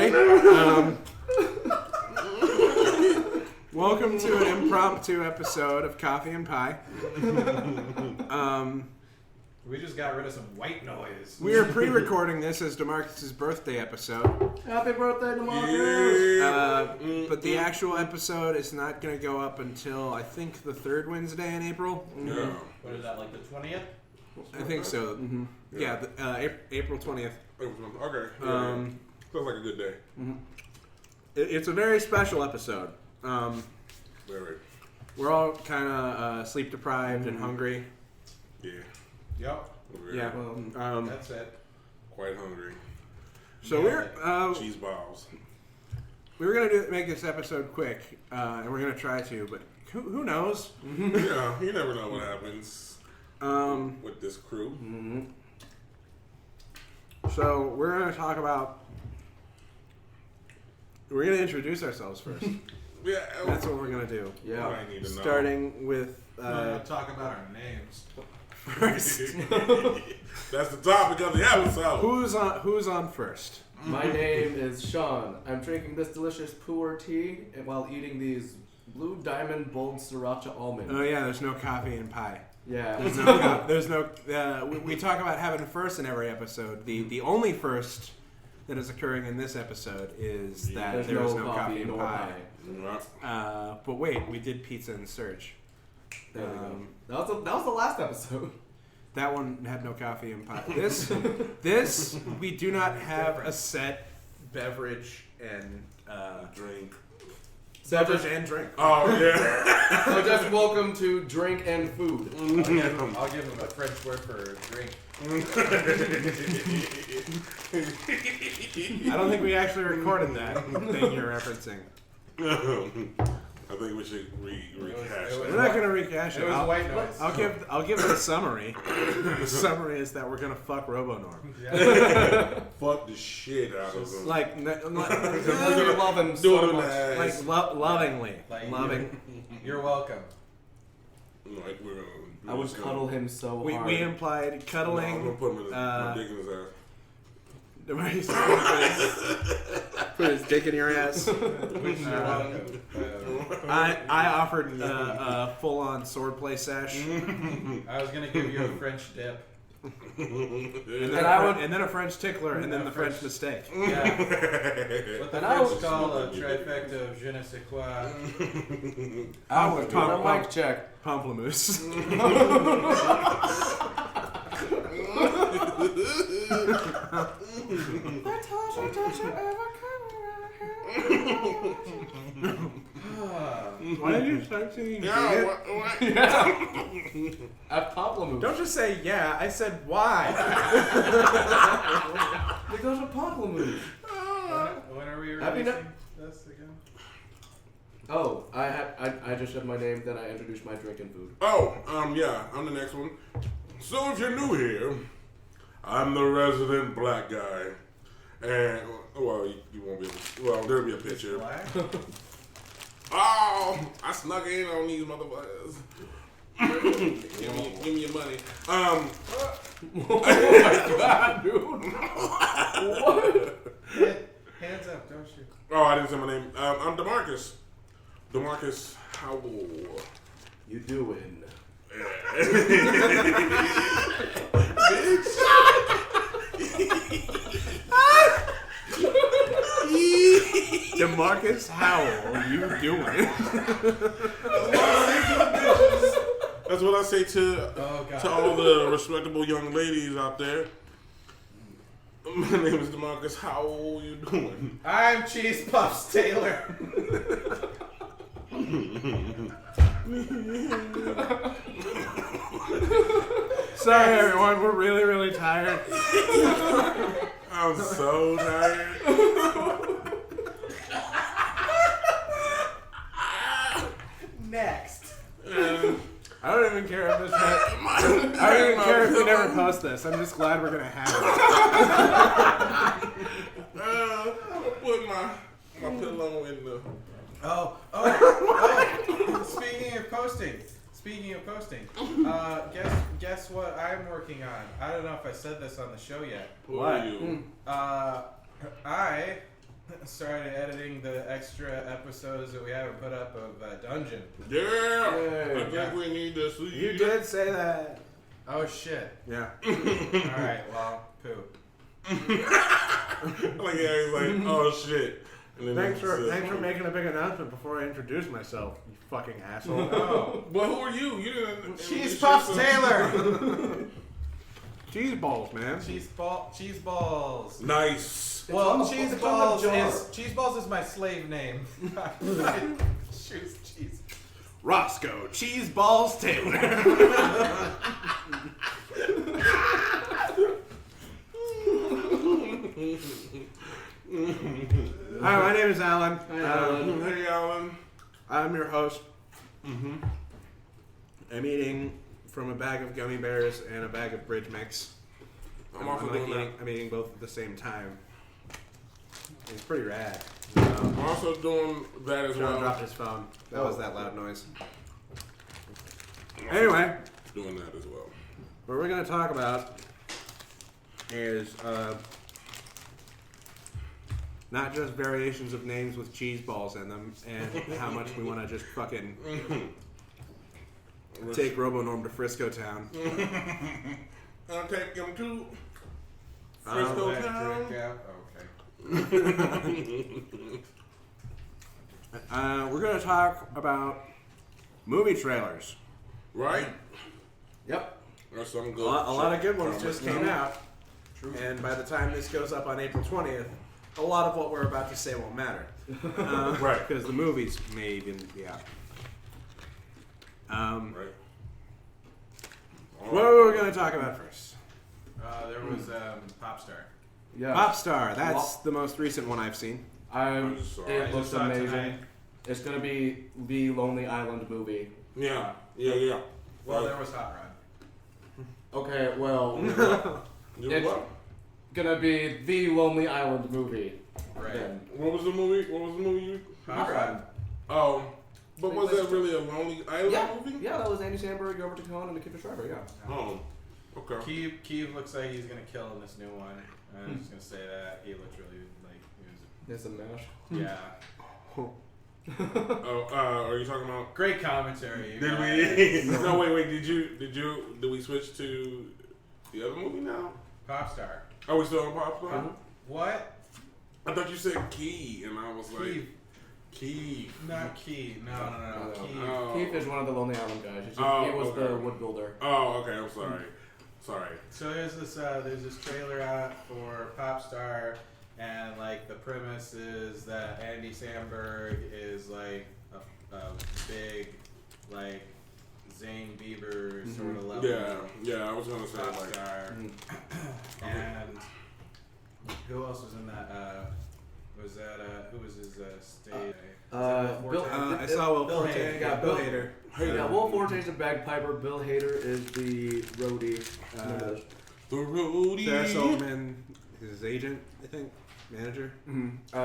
everybody. Welcome to an impromptu episode of Coffee and Pie. We just got rid of some white noise. We are pre-recording this as DeMarcus' birthday episode. Happy birthday, DeMarcus! But the actual episode is not going to go up until, I think, the third Wednesday in April. Yeah. What is that, like the 20th? I think so. Mm-hmm. Yeah, April 20th. Okay. Sounds like a good day. Mm-hmm. It's a very special episode. Very. We're all kind of sleep deprived and hungry. Yeah. Yep. Very. Yeah. That's it. Quite hungry. So Cheese balls. we were gonna make this episode quick, and we're gonna try to, but who knows? Yeah, you never know what happens with this crew. Mm-hmm. So we're gonna talk about. We're gonna introduce ourselves first. Yeah. That's what we're gonna do. Yeah. I need to know. Starting with We're going to talk about our names. first. That's the topic of the episode. Who's on first? My name is Sean. I'm drinking this delicious pu'er tea while eating these Blue Diamond Bold Sriracha almonds. Oh yeah, there's no coffee and pie. Yeah. There's no. We talk about having a first in every episode. The only first that is occurring in this episode is that There's there is no coffee and nor pie. Right. But wait, we did Pizza and Surge. There we go. That was the last episode. That one had no coffee and pie. This we do not have a set beverage and Drink. beverage and drink. Oh, yeah. So just welcome to Drink and Food. I'll give him a French word for drink. I don't think we actually recorded that thing you're referencing. I think we should rehash it was- We're not going to recash it. It was white noise. I'll give it a summary. The summary is that we're going to fuck RoboNorm. Yeah. Fuck the shit out of them. Like We love him Do so it in the much. ass. lovingly. Like, Loving. You're welcome. Like we're gonna. I would cuddle him so hard. We implied I'm cuddling. gonna put him in my dick in his ass. Put his dick in your ass. Which you're welcome. I offered a full-on swordplay sesh, I was going to give you a French dip. and And then a French tickler, and then the French mistake. Yeah. What the And French call a trifecta of je ne sais quoi. I was doing a mic check. Pamplemousse. Why did you start singing? Yeah, what? At Pamplemousse. Don't just say yeah. I said why. Because of Pamplemousse. When are we Happy releasing this again? Oh, I just said my name, then I introduced my drink and food. Oh, yeah, I'm the next one. So if you're new here, I'm the resident black guy. And, well, you won't be able to, well, there'll be a picture. Black? Oh, I snuck in on these motherfuckers. give me your money. Oh my god, dude. What? Hands up, don't you? Oh, I didn't say my name. I'm DeMarcus. DeMarcus Howell. You doing? DeMarcus Howell, you doing? That's what I say to all the respectable young ladies out there. My name is DeMarcus. How are you doing? I'm Cheese Puffs Taylor. Sorry, everyone. We're really, really tired. I'm so tired. Next. I don't even care if this. I don't even care if you never post this. I'm just glad we're gonna have it. I'm gonna put my pillow in the. Oh. Speaking of posting, guess what I'm working on? I don't know if I said this on the show yet. Who are you? I started editing the extra episodes that we haven't put up of Dungeon. Yeah, Yay. I think we need to see. You did say that. Oh shit! Yeah. All right, well, poop. Like yeah, he's like, oh shit. And then Thanks he for says, making a big announcement before I introduce myself, you fucking asshole. Oh, But who are you? You didn't. Cheese Puffs Taylor. Cheese balls, man. Cheese balls. Nice. Well, It's on cheese the balls jar. is my slave name. Choose cheese. Roscoe Cheese Balls Taylor. Hi, my name is Alan. Hey, Alan. I'm your host. I'm eating from a bag of gummy bears and a bag of bridge mix. I'm also doing that. I'm eating both at the same time. It's pretty rad. I'm also doing that as John well. dropped his phone. That was that loud noise. Anyway, Doing that as well. what we're going to talk about is not just variations of names with cheese balls in them and how much we want to just fucking take RoboNorm to Frisco Town. I'll take him to Oh, Frisco That Town. drink out. Okay. We're going to talk about movie trailers. Right? Yep. That's some A good. lot of good ones shit. just came out. And by the time this goes up on April 20th, a lot of what we're about to say won't matter. Right. Because the movies may even be out. Right. What are we going to talk about first? There was Popstar. Yeah. Popstar. That's the most recent one I've seen. I just saw it. I It just looks saw it amazing. tonight. It's gonna be the Lonely Island movie. Yeah. Well, Right. there was Hot Rod. Okay, well, You it's what? gonna be the Lonely Island movie. Right. Then. What was the movie? What was the movie? Hot Rod. Oh, but was that really a Lonely Island Yeah, movie? yeah, that was Andy Samberg, Gilbert Cohn, and Nikita Shriver. Yeah. Oh, okay. Keeve looks like he's gonna kill in this new one. I'm just gonna say that he looks really like he It's a mash. was. Yeah. Oh, are you talking about? Great commentary. you Did guys. we? No, wait. Did we switch to the other movie now? Popstar. Are we still on Popstar? What? I thought you said Key, and I was like, Keeve. Key. Not Key. No. No. Keeve. Oh. Keith is one of the Lonely Island guys. Oh, he was okay. the wood builder. Oh, okay. I'm sorry. So there's this trailer out for Popstar, and like the premise is that Andy Samberg is like a big like Zane Bieber sort of level Yeah. I was gonna say pop like. star, and who else was in that? Was that who was his stage? Bill- I saw Will Bill Forte. Hader. Yeah, Bill Hader. Yeah, Will Forte's the bagpiper. Bill Hader is the roadie. The roadie. Sarah Silverman is his agent, I think. Manager.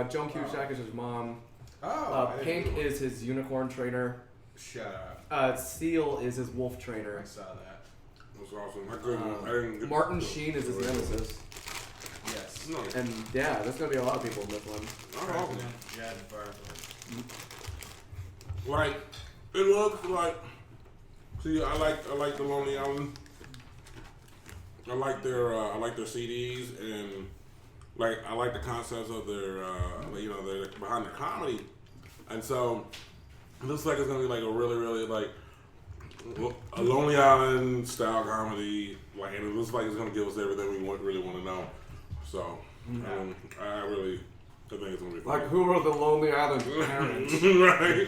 Joan Cusack is his mom. Oh, I didn't Pink know. is his unicorn trainer. Shut up. Seal is his wolf trainer. I saw that. That's awesome. I didn't get Martin Sheen is his nemesis. Yes. No. And yeah, there's gonna be a lot of people in this one. Oh, President Jed Bartlett. like it looks like. See, I like the Lonely Island. I like their CDs and like I like the concepts of their they're behind their comedy, and so it looks like it's gonna be like a really like a Lonely Island style comedy. Like, and it looks like it's gonna give us everything we really want to know. So I think it's gonna be fun. Like, who are the Lonely Island parents? Right.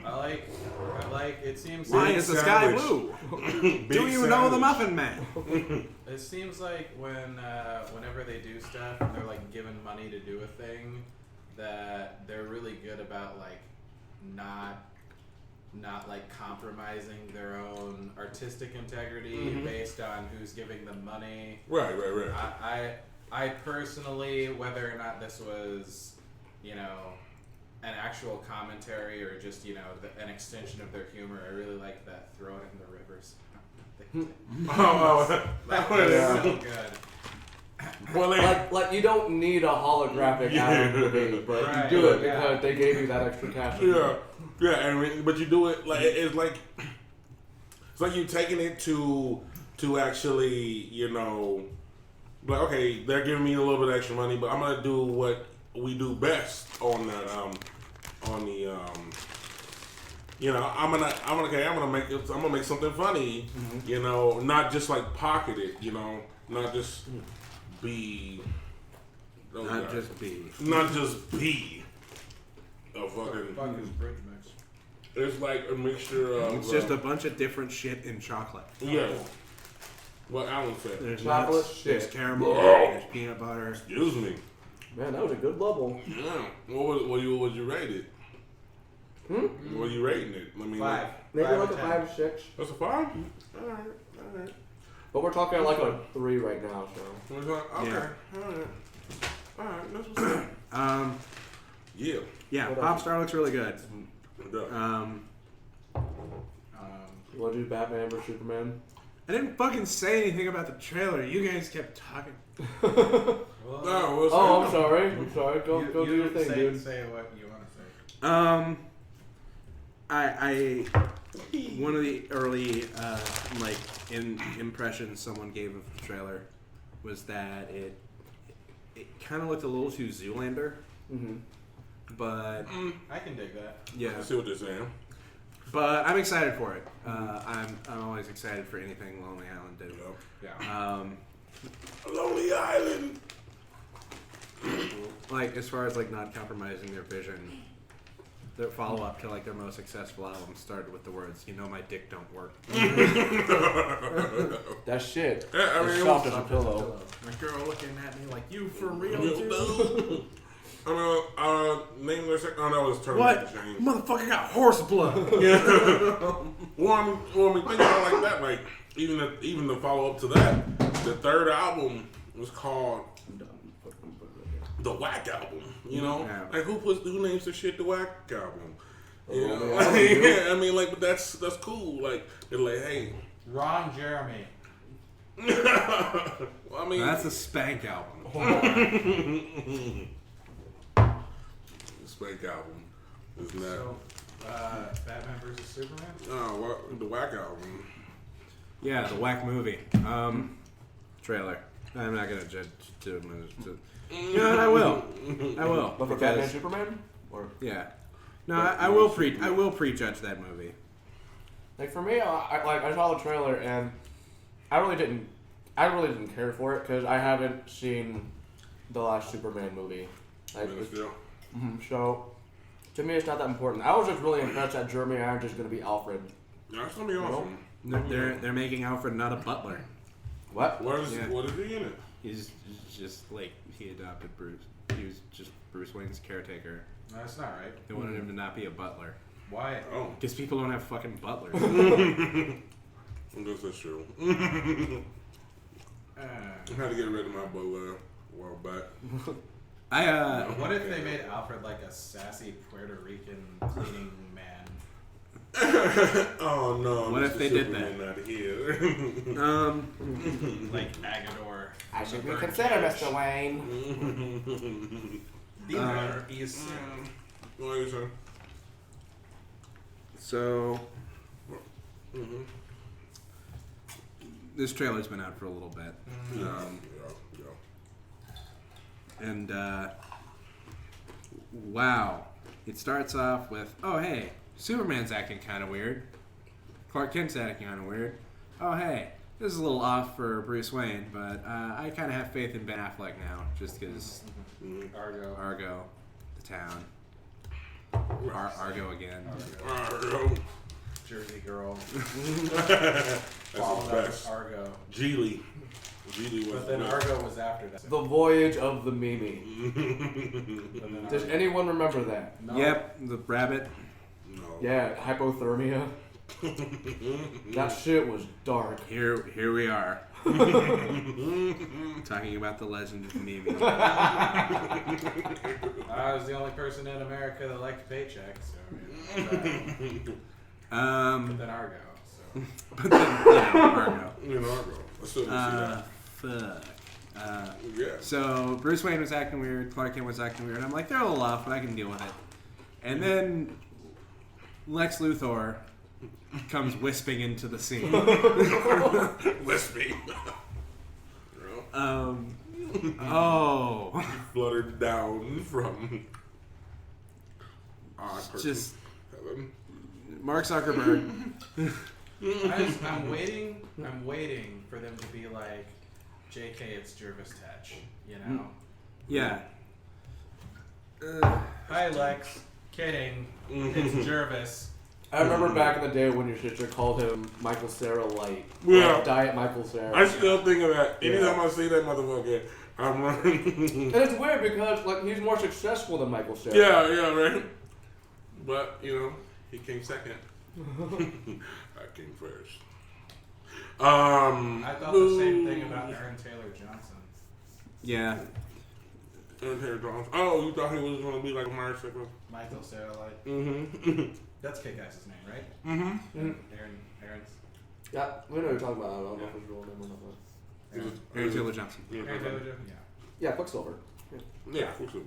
I like. It seems Why like is the sky sandwich. blue? Big Do you know the sandwich. Muffin Man? it seems like whenever they do stuff, and they're like given money to do a thing, that they're really good about like not like compromising their own artistic integrity based on who's giving them money. Right. I personally, whether or not this was, an actual commentary or just, an extension of their humor, I really like that throw it in the rivers. Oh, That was Yeah. so good. Well, they, Like you don't need a holographic Adam Levine, but Right, you do it yeah. because they gave you that extra cash. yeah, I mean, but you do it like it's like you taking it to actually, you know, like okay, they're giving me a little bit extra money, but I'm gonna do what we do best on that on the you know, I'm gonna make something funny, you know, not just like pocket it, you know, not just be Not just be. not just be a fucking. Fuck is bridge mix. It's like a mixture of. It's just a bunch of different shit in chocolate. Yeah. What Alan said. There's Chocolate nuts, there's shit. caramel, Yeah. there's peanut butter. Excuse me. Man, that was a good level. Yeah. What you rate it? What are you rating it? I mean, 5. Maybe 5 like out a of 10. 5 or 6. That's a 5. All right. But we're talking like a 3 right now, so. Okay. Yeah. All right. That's what's up. Yeah. Yeah, What Pop else? Star looks really good. Yeah. You want to do Batman vs Superman? I didn't fucking say anything about the trailer. You guys kept talking. Well, No, we'll Oh, I'm see. sorry. I'm sorry. Go you do your thing, say, dude. Say what you want to say. I one of the early like impressions someone gave of the trailer was that it kind of looked a little too Zoolander, but I can dig that. yeah, I see what they're saying. but I'm excited for it. I'm always excited for anything Lonely Island did. Yeah. Lonely Island. Like as far as like not compromising their vision. Their follow up to like their most successful album started with the words, "You know my dick don't work." That shit. Yeah, I mean, It's it soft was- as a pillow. My girl looking at me like, "You for real, I dude?" mean, name their second. Oh, that was Terminator What? Change. Motherfucker got horse blood. Well, I mean, think about it like that. Like, even the follow up to that, the third album was called the Whack Album. You know, Yeah. like who names the shit the Whack Album? You know, Lonely Island, dude. yeah, I mean, like, but that's cool. Like, they're like, hey, Ron Jeremy. well, I mean, That's a Spank album. Spank Album is not. So, Batman vs Superman. The Whack Album. Yeah, the Whack movie. Trailer. I'm not gonna judge 2 minutes. You know what? I will. But for because- Batman Superman? Or Yeah. No, I will prejudge that movie. like for me, I saw the trailer and I really didn't care for it because I haven't seen the last Superman movie. Like, Man of Steel. so to me, it's not that important. I was just really impressed that Jeremy Irons is going to be Alfred. That's gonna be awesome. They're making Alfred not a butler. What? What is Yeah. he in it? He's just like he adopted Bruce. He was just Bruce Wayne's caretaker. No, that's not right. They wanted him to not be a butler Why? Oh, because people don't have fucking butlers. I guess that's true. I had to get rid of my butler a while back. What if they made Alfred like a sassy Puerto Rican cleaning man? Oh no! What if Mr. they did Superman Not here. Like Agador. I should Bird reconsider, Cage. Mr. Wayne. The matter is What are you saying? So this trailer's been out for a little bit. Yeah. And wow, it starts off with, oh hey, Superman's acting kind of weird. Clark Kent's acting kind of weird. Oh hey, this is a little off for Bruce Wayne, but I kind of have faith in Ben Affleck now, just because Argo. Argo, the town, Argo again. Argo. Jersey Girl. That's Followed his up with best. Argo. Geely. Geely was But then the best. Argo was after that. The Voyage of the Mimi. But then Does Argo- anyone remember that? No. Yep, the rabbit. No. Yeah, hypothermia. That shit was dark. Here we are. Talking about the legend of Mimi. I was the only person in America that liked paychecks. So, but then Argo. So. But then, yeah, Argo. You know, Argo. I still didn't see that. Fuck. Yeah. So Bruce Wayne was acting weird, Clark Kent was acting weird. I'm like, they're a little off, but I can deal with it. And then Lex Luthor comes wisping into the scene. Wispy. Oh, Fluttered down from just heaven. Mark Zuckerberg. I'm waiting for them to be like, JK, it's Jervis Tetch, you know? Yeah. Hi, Lex. Kidding. It's Jervis. I remember back in the day when your sister called him Michael Cera Light. Yeah. Like Diet Michael Cera. I still think of that. Yeah. Anytime I see that motherfucker, I'm running. And it's weird because like he's more successful than Michael Cera. Yeah, right. But, he came second. I came first. I thought the same thing about Aaron Taylor Johnson. Yeah. Aaron Taylor Johnson. Oh, you thought he was going to be like a Myers Sickles? Michael Cera Light. Mm-hmm. That's Kick-Ass's name, right? Mm-hmm. Aaron's. Yeah, we know what you're talking about. I don't know if it's real name or not. Aaron Taylor Johnson. Aaron Taylor Johnson? Yeah. Yeah, Quicksilver. Yeah, Quicksilver.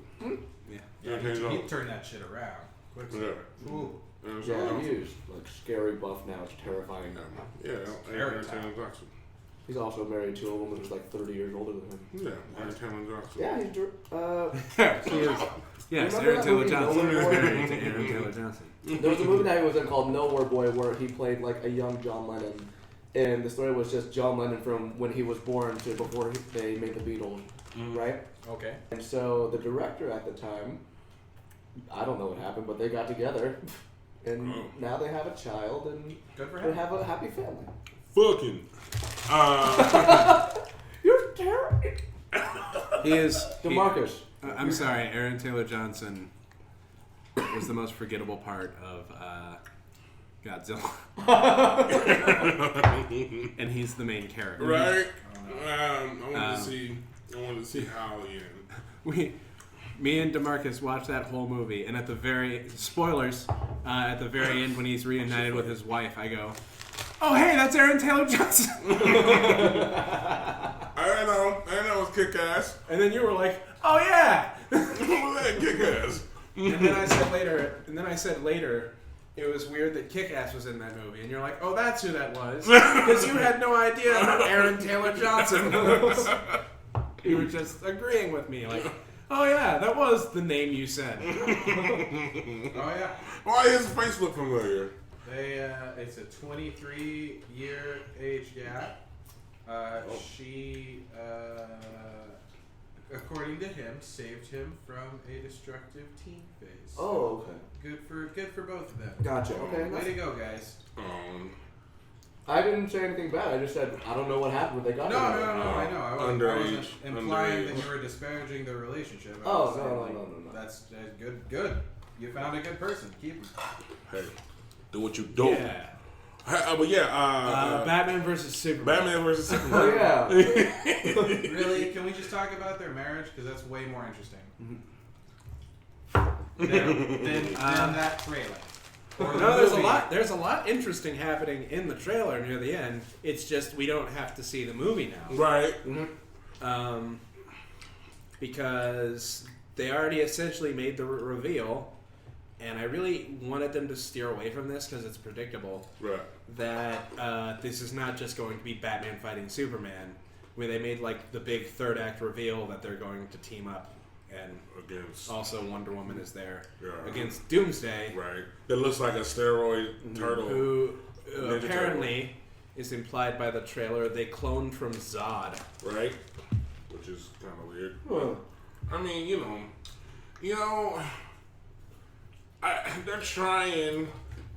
Yeah. Yeah, he turned that shit around. Quicksilver. Yeah. Ooh. Aaron Yeah, Taylor he Johnson. is like scary buff now. It's terrifying. Yeah, Aaron Taylor Johnson. He's also married to a woman who's like 30 years older than him. Yeah, Aaron Taylor Johnson. Yeah, he's. He is. Yes, Remember Aaron that Taylor movie, Johnson. Nowhere Boy? Aaron Taylor Johnson. There was a movie that he was in called Nowhere Boy where he played like a young John Lennon. And the story was just John Lennon from when he was born to before they made the Beatles, right? Okay. And so the director at the time, I don't know what happened, but they got together. And now they have a child and Good for they him. have a happy family. Fucking. You're terrible. He is. DeMarcus. I'm sorry, Aaron Taylor Johnson was the most forgettable part of Godzilla. And he's the main character. Right? I wanted to see how he ended. Me and DeMarcus watched that whole movie, and at the very at the very end when he's reunited with his wife, I go, "Oh hey, that's Aaron Taylor Johnson." I know it was kick-ass. And then you were like, "Oh yeah." Kick-ass. And then I said later, it was weird that Kick-Ass was in that movie, and you're like, "Oh, that's who that was," because you had no idea who Aaron Taylor Johnson was. You were just agreeing with me, like, "Oh yeah, that was the name you said." Oh yeah. Why does his face look familiar? It's a 23-year age gap. She, according to him, saved him from a destructive teen phase. Oh, okay. Good for both of them. Gotcha. Okay. Way to go, guys. I didn't say anything bad. I just said I don't know what happened when they got No, together. I know. I wasn't Underage. implying that you were disparaging the relationship. I Oh, was saying, no. That's good. You found a good person. Keep him. Hey, do what you do. Yeah. But yeah, Batman versus Superman. Batman versus Superman. Oh yeah. Really? Can we just talk about their marriage? Because that's way more interesting than that trailer. Or the No, movie. there's a lot interesting happening in the trailer near the end. It's just we don't have to see the movie now. Right. Because they already essentially made the reveal, and I really wanted them to steer away from this because it's predictable Right. that this is not just going to be Batman fighting Superman, where they made like the big third act reveal that they're going to team up, and Against. also Wonder Woman is there Yeah. against Doomsday, Right. It looks like a steroid turtle. who Ninja apparently is implied by the trailer they cloned from Zod. Right. Which is kind of weird. Huh. I mean, they're trying.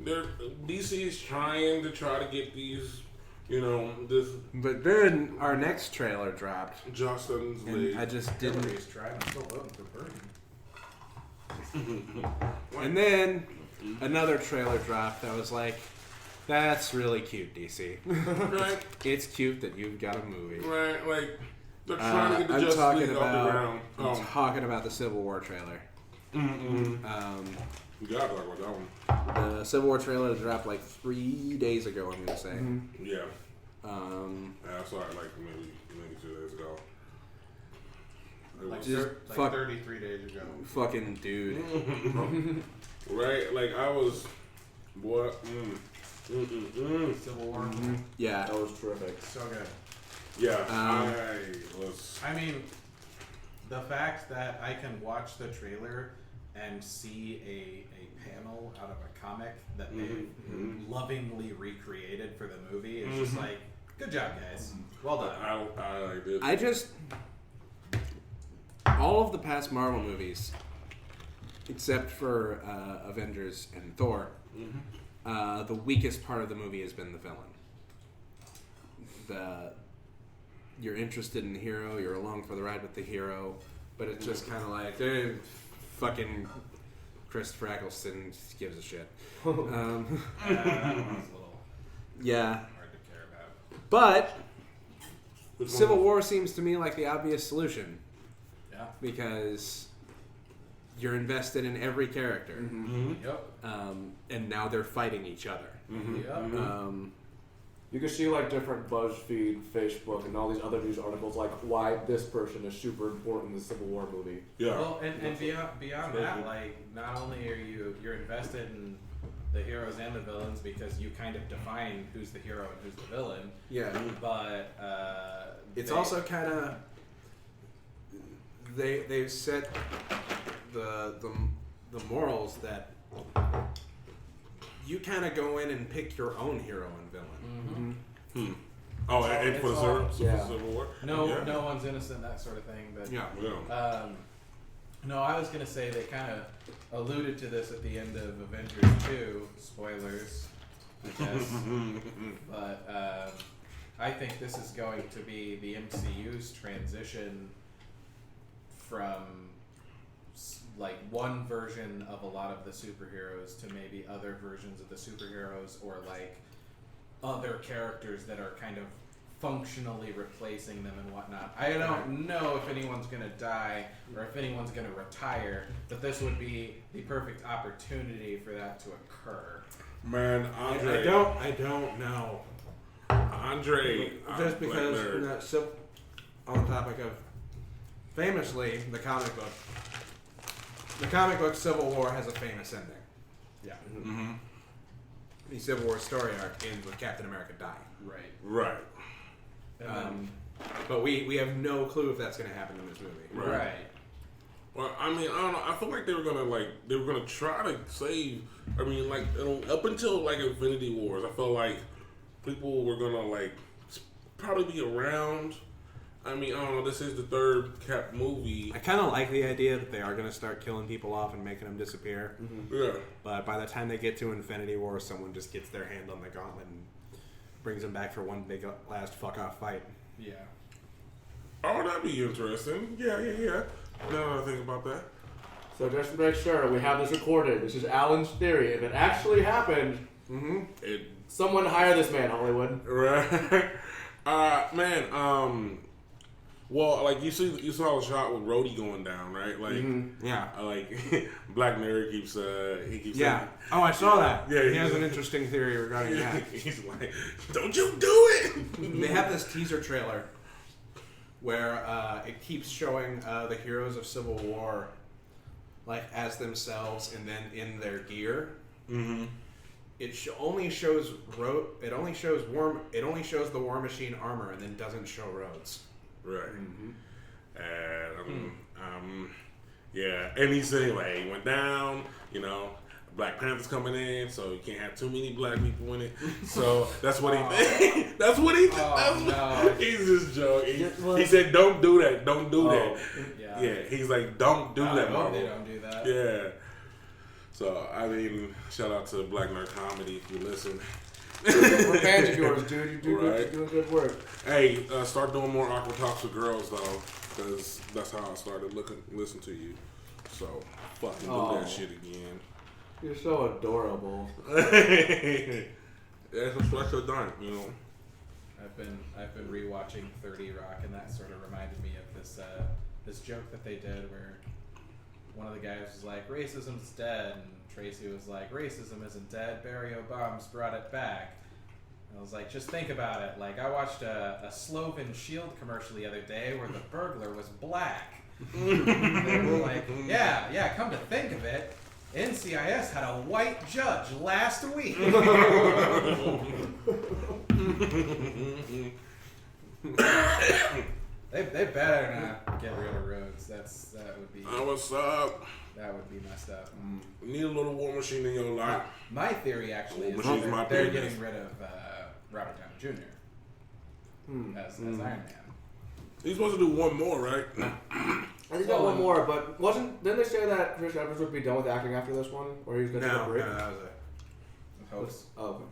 DC is trying to get these, this But then our next trailer dropped, Justin's and League. I just didn't. Everybody's trying. I'm still voting for Bernie. And then another trailer dropped that was like, "That's really cute, DC. Right. It's cute that you've got a movie." Right. Like they're trying to get the I'm Justice talking League off the about. ground. I'm talking about the Civil War trailer. We gotta talk about that one. The Civil War trailer dropped like 3 days ago. I'm gonna say. Yeah. Um, I saw it like maybe 2 days ago. It Like, was- Just like fuck- 33 days ago. Fucking dude. right? Like I was, what? Civil War. Yeah. That was terrific. So good. Yeah, Um, I was. I mean, the fact that I can watch the trailer and see a panel out of a comic that they've lovingly recreated for the movie is just like, good job, guys. Well done. I did. I just all of the past Marvel movies, except for Avengers and Thor, the weakest part of the movie has been the villain. You're interested in the hero, you're along for the ride with the hero, but it's just kind of like, fucking Christopher Eccleston just gives a shit. That one's a little Yeah, hard to care about. but Which one Civil was- War seems to me like the obvious solution Yeah. because you're invested in every character, Yep. and now they're fighting each other. Yep. You can see like different BuzzFeed, Facebook, and all these other news articles like why this person is super important in the Civil War movie. Yeah. Well, and beyond that, like, not only are you're invested in the heroes and the villains because you kind of define who's the hero and who's the villain, Yeah, but it's they- also kind of they've set the morals that you kind of go in and pick your own hero and villain. Oh, and for the It's all- Civil War. no Yeah. no one's innocent, that sort of thing. But Yeah. Yeah. no, I was gonna say they kind of alluded to this at the end of Avengers 2. Spoilers, I guess. But I think this is going to be the MCU's transition from like one version of a lot of the superheroes to maybe other versions of the superheroes, or like other characters that are kind of functionally replacing them and whatnot. I don't know if anyone's gonna die or if anyone's gonna retire, but this would be the perfect opportunity for that to occur. Man, Andre. I don't know. Andre. Just Black because Nerd. so, on the topic of famously the comic book Civil War has a famous ending. Yeah. Mhm. The Civil War story arc ends with Captain America dying. Right. Right. And But we have no clue if that's going to happen in this movie. then, right. Well, I mean, I don't know. I feel like they were gonna try to save. I mean, like up until like Infinity Wars, I felt like people were gonna like probably be around. I mean, I don't know. This is the third Cap movie. I kind of like the idea that they are going to start killing people off and making them disappear. Yeah. But by the time they get to Infinity War, someone just gets their hand on the gauntlet and brings them back for one big last fuck off fight. Yeah. Oh, that'd be interesting. Yeah. Now that I think about that. So just to make sure we have this recorded, this is Alan's theory. If it actually happened, It someone hire this man, Hollywood. right. Man. Well, like you saw the shot with Rhodey going down, right? Like, Yeah. like Black Mirror keeps Yeah. saying, Oh, I saw that. Yeah, he has an interesting theory regarding that. he's like, "Don't you do it!" They have this teaser trailer where it keeps showing the heroes of Civil War like as themselves and then in their gear. Mm-hmm. It only shows It only shows the War Machine armor and then doesn't show Rhodes. Right. And yeah, and he said like he went down. You know, Black Panther's coming in, so you can't have too many black people in it. So that's what he thinks. That's what he thinks. no. He's just joking. He said, "Don't do that. Don't do that." Yeah. Yeah, he's like, "Don't do I that, hope Marvel." they don't do that. Yeah. So I mean, shout out to Black Nerd Comedy if you listen. We're fans of yours, dude. You're Right. doing good work. Hey, start doing more awkward talks with girls though, because that's how I started listen to you. So fucking do Oh. that shit again. You're so adorable. That's what you're done, you know. I've been rewatching 30 Rock, and that sort of reminded me of this joke that they did where one of the guys was like, "Racism's dead," and Tracy was like, "Racism isn't dead. Barry Obama's brought it back." And I was like, just think about it. Like, I watched a Sloven Shield commercial the other day where the burglar was black. They were like, yeah, come to think of it, NCIS had a white judge last week. They better not get rid of roads. That would be What's up? that would be messed up. Need a little war machine in your life. My theory actually is Machine's my that they're business. getting rid of Robert Downey Jr. As Iron Man. He's supposed to do one more, right? I think got one more, but didn't they say that Chris Evans would be done with acting after this one, or he was going to take a No, break? that was I hope so. Oh, okay.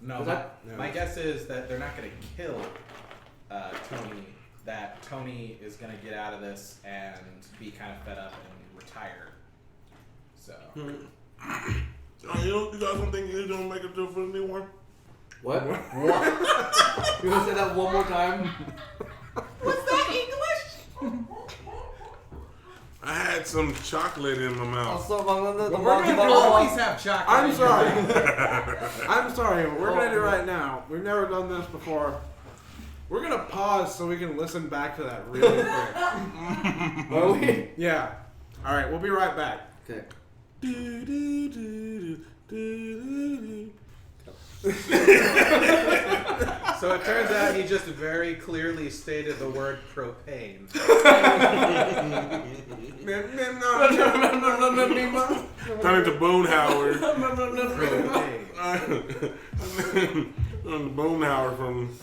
No, Was my, that- my guess is that they're not going to kill Tony. That Tony is going to get out of this and be kind of fed up and retire. So You guys don't think he's gonna make it to for a new one? What? What? You want to say that one more time? what's that English? I had some chocolate in my mouth. Also, We're going to always have chocolate. I'm in here. sorry. I'm sorry. What we're gonna do right now. We've never done this before. We're gonna pause so we can listen back to that really quick. Are we? Yeah. All right. We'll be right back. Okay. So it turns out he just very clearly stated the word propane. Turn into Boone Howard. Propane. Boone Howard from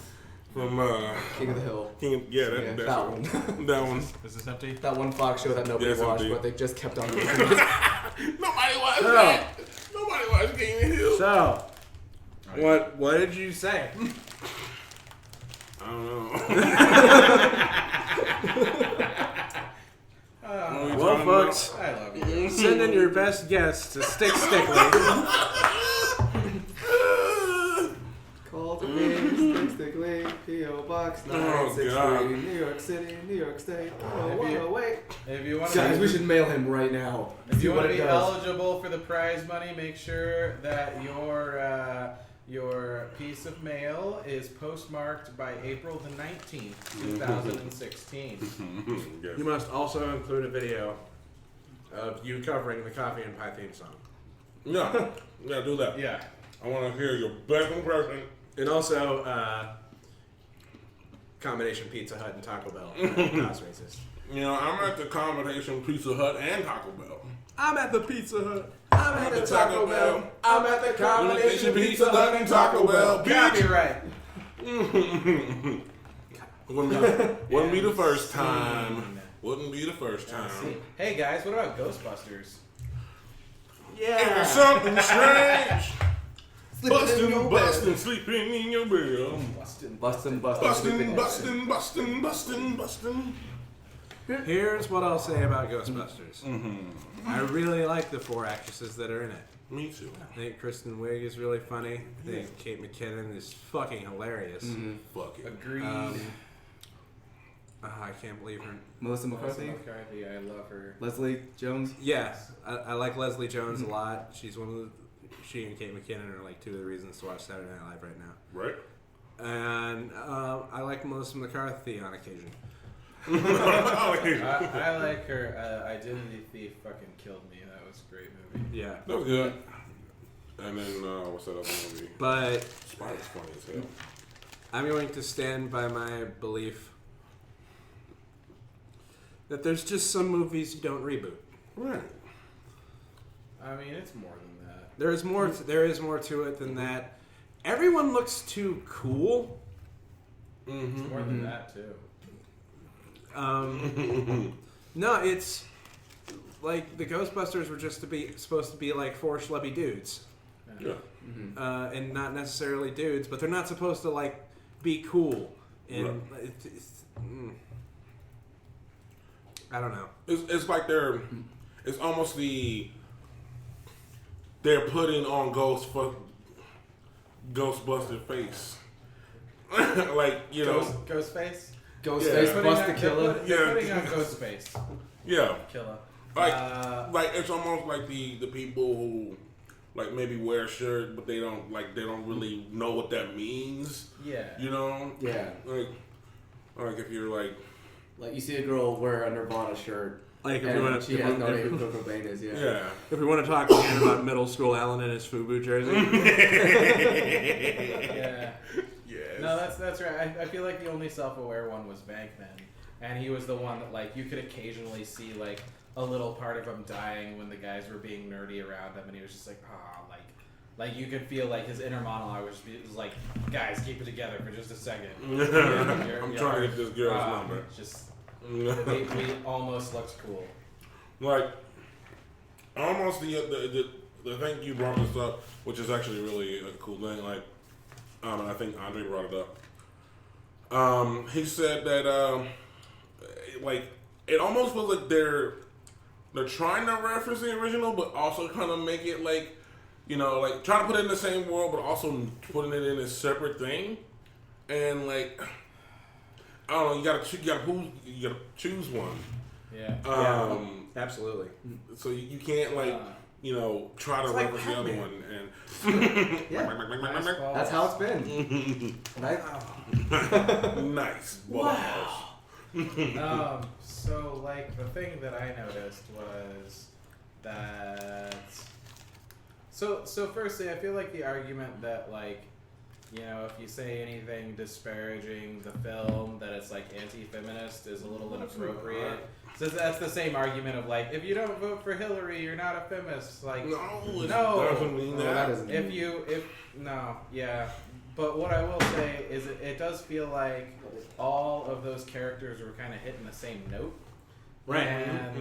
King of the Hill. King. Yeah, Yeah, that's that one. one. That one. Is this empty? That one Fox show that nobody Yes, watched, indeed. but they just kept on doing it. Nobody watched So- that. Nobody watched King of the Hill. So, what did you say? I don't know. Well, folks, I love you. send in your best guess to Stick Stickly. Call to me, Stickly, P.O. Box Oh, 963, God. New York City, New York State. Oh, If you- wait. If you want Guys, to, we should mail him right now. if See you what want to it be does. eligible for the prize money, make sure that your piece of mail is postmarked by April the 19th, 2016. You must also include a video of you covering the Coffee and Pie theme song. Yeah, do that. Yeah. I want to hear your best impression. And also, combination Pizza Hut and Taco Bell. That's racist. You know, I'm at the combination Pizza Hut and Taco Bell. I'm at the Pizza Hut. I'm at the Taco Bell. I'm at the Combination Pizza Hut and Taco Bell. Bitch. Copyright. Wouldn't be the first time. Wouldn't be the first time. Hey guys, what about Ghostbusters? Yeah. It's something strange. Bustin', sleeping in your bed. Bustin'. Here's what I'll say about Ghostbusters. I really like the 4 actresses that are in it. Me too. I think Kristen Wiig is really funny. I think Kate McKinnon is fucking hilarious. Fuck it. Agreed. I can't believe her. Melissa Melissa McCarthy, McCarthy, I love her. Leslie Jones. Yeah, I like Leslie Jones a lot. She's one of the. She and Kate McKinnon are like 2 of the reasons to watch Saturday Night Live right now. Right? And I like Melissa McCarthy on occasion. I like her. Identity Thief fucking killed me. That was a great movie. Yeah, That was good. And then, what's that other movie? but Spider's funny as hell. I'm going to stand by my belief that there's just some movies you don't reboot. Right. I mean, it's more than that. There is more. There is more to it than that. Everyone looks too cool. It's more than that too. No, it's like the Ghostbusters were just supposed to be like 4 schlubby dudes, Yeah. and not necessarily dudes, but they're not supposed to like be cool. And I don't know. It's like it's almost they're putting on Ghostbuster face. Like, you know. Ghostface. Ghostface, Yeah. Bust the Killer. They're putting on Ghostface. Yeah. Killer. Like it's almost like the people who like maybe wear a shirt but they don't really know what that means. Yeah. You know? Yeah. Like if you're like Like you see a girl wear a Nirvana shirt, Like if and we want she has no idea who Kurt Cobain is. Yeah. Yeah. if we want to talk again about middle school Alan in his FUBU jersey. Yeah. Yes. No, that's right. I feel like the only self-aware one was Bankman, and he was the one that like you could occasionally see like a little part of him dying when the guys were being nerdy around him, and he was just like, like you could feel like his inner monologue was like, guys, keep it together for just a second. I'm trying to get this girl's number. Just we almost looked cool. Like, almost the thing you brought this up, which is actually really a cool thing. Like, and I think Andre brought it up. He said that like it almost feels like they're trying to reference the original, but also kind of make it like, you know, like trying to put it in the same world, but also putting it in a separate thing. And like, I don't know, you gotta choose one. Yeah. Absolutely. So you can't like, you know, try to It's like reference the other Batman. one and Nice balls. That's how it's been. nice. Wow. So like the thing that I noticed was that so firstly I feel like the argument that like, you know, if you say anything disparaging the film that it's like anti-feminist is a little inappropriate. So that's the same argument of like, if you don't vote for Hillary, you're not a feminist. Like, No, it no. doesn't mean that. But what I will say is it does feel like all of those characters were kind of hitting the same note. Right. And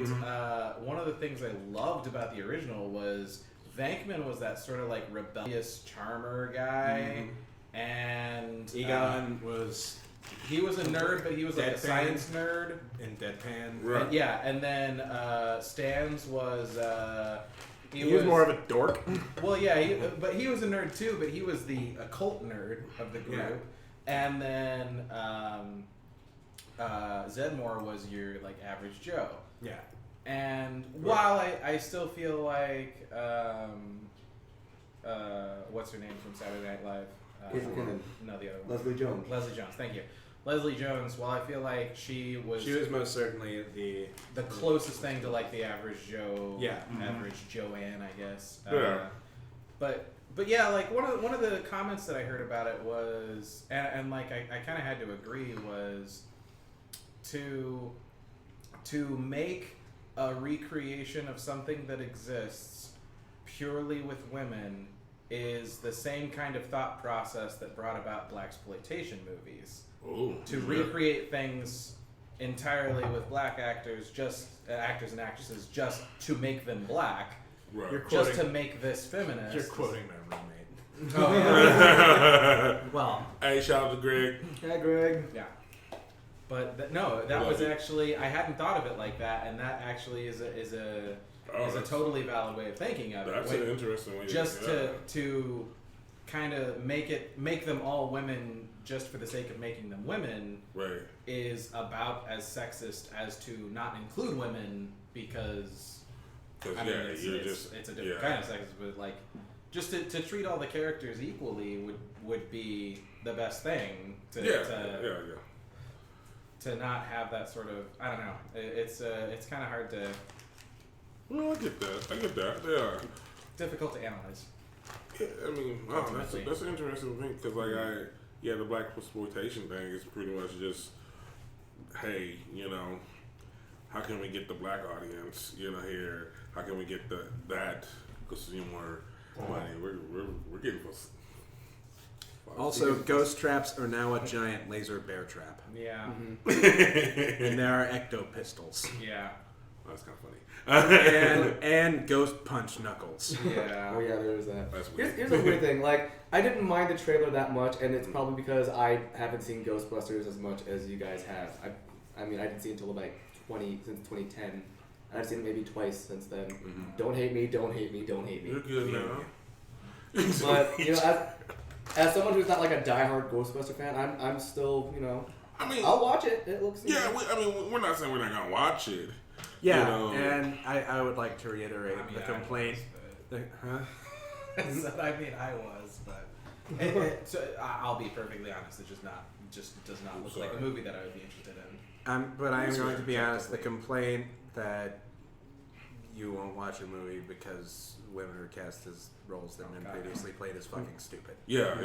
one of the things I loved about the original was Venkman was that sort of like rebellious charmer guy, and Egon was he was a nerd, but he was like a Deadpan. science nerd. in Deadpan. Right. And, yeah, and then Stans was He was more of a dork. well, yeah, but he was a nerd too, but he was the occult nerd of the group. Yeah. And then Zedmore was your like average Joe. Yeah. And while I still feel like what's her name from Saturday Night Live? Kate McKinnon. No, the other one. Leslie Jones. Leslie Jones. Thank you. Leslie Jones. While I feel like she was most certainly the closest thing to like the average Joe. Yeah. Average Joanne, I guess. Yeah. But yeah, like one of the comments that I heard about it was, and like I kind of had to agree, was to make a recreation of something that exists purely with women is the same kind of thought process that brought about blaxploitation movies. Ooh, To yeah. recreate things entirely with black actors, just actors and actresses, just to make them black, Right. You're just quoting. to make this feminist. You're quoting my roommate. Oh, yeah. Well, Hey, shout out to Greg. Hey, Greg. Yeah. But that Love was it. actually, I hadn't thought of it like that, and that actually is a That's- totally valid way of thinking of That's it. an interesting way. Just yeah. to kind of make them all women just for the sake of making them women Right. is about as sexist as to not include women because Because I mean yeah, it's you're it's, just it's a different kind of sexist, but like just to treat all the characters equally would be the best thing to to not have that sort of, I don't know. It's kind of hard to, Well, I get that. They are. difficult to analyze. Yeah, I mean, Ultimately. that's an interesting thing because, like, the black exploitation thing is pretty much just, hey, you know, how can we get the black audience, you know, here? How can we get that consumer money? We're getting for. also, ghost traps are now a giant laser bear trap. Yeah. And there are ecto pistols. Yeah. That's kind of funny. and ghost punch knuckles. Yeah. Oh yeah, there was that. That's weird. Here's a weird thing. Like, I didn't mind the trailer that much, and it's probably because I haven't seen Ghostbusters as much as you guys have. I mean, I didn't see it until like since 2010. I've seen it maybe twice since then. Don't hate me. Don't hate me. Don't hate me. You're good now. But you know, as someone who's not like a diehard Ghostbuster fan, I'm still, you know, I mean, I'll watch it. It looks yeah. We're not saying we're not gonna watch it. Yeah, You know. and I would like to reiterate the complaint. Huh? I mean, I was, but so I'll be perfectly honest. It just does not look like a movie that I would be interested in. But I am Those are going to be honest. The objectively- complaint that you won't watch a movie because women are cast as roles that men previously played is fucking stupid. Yeah.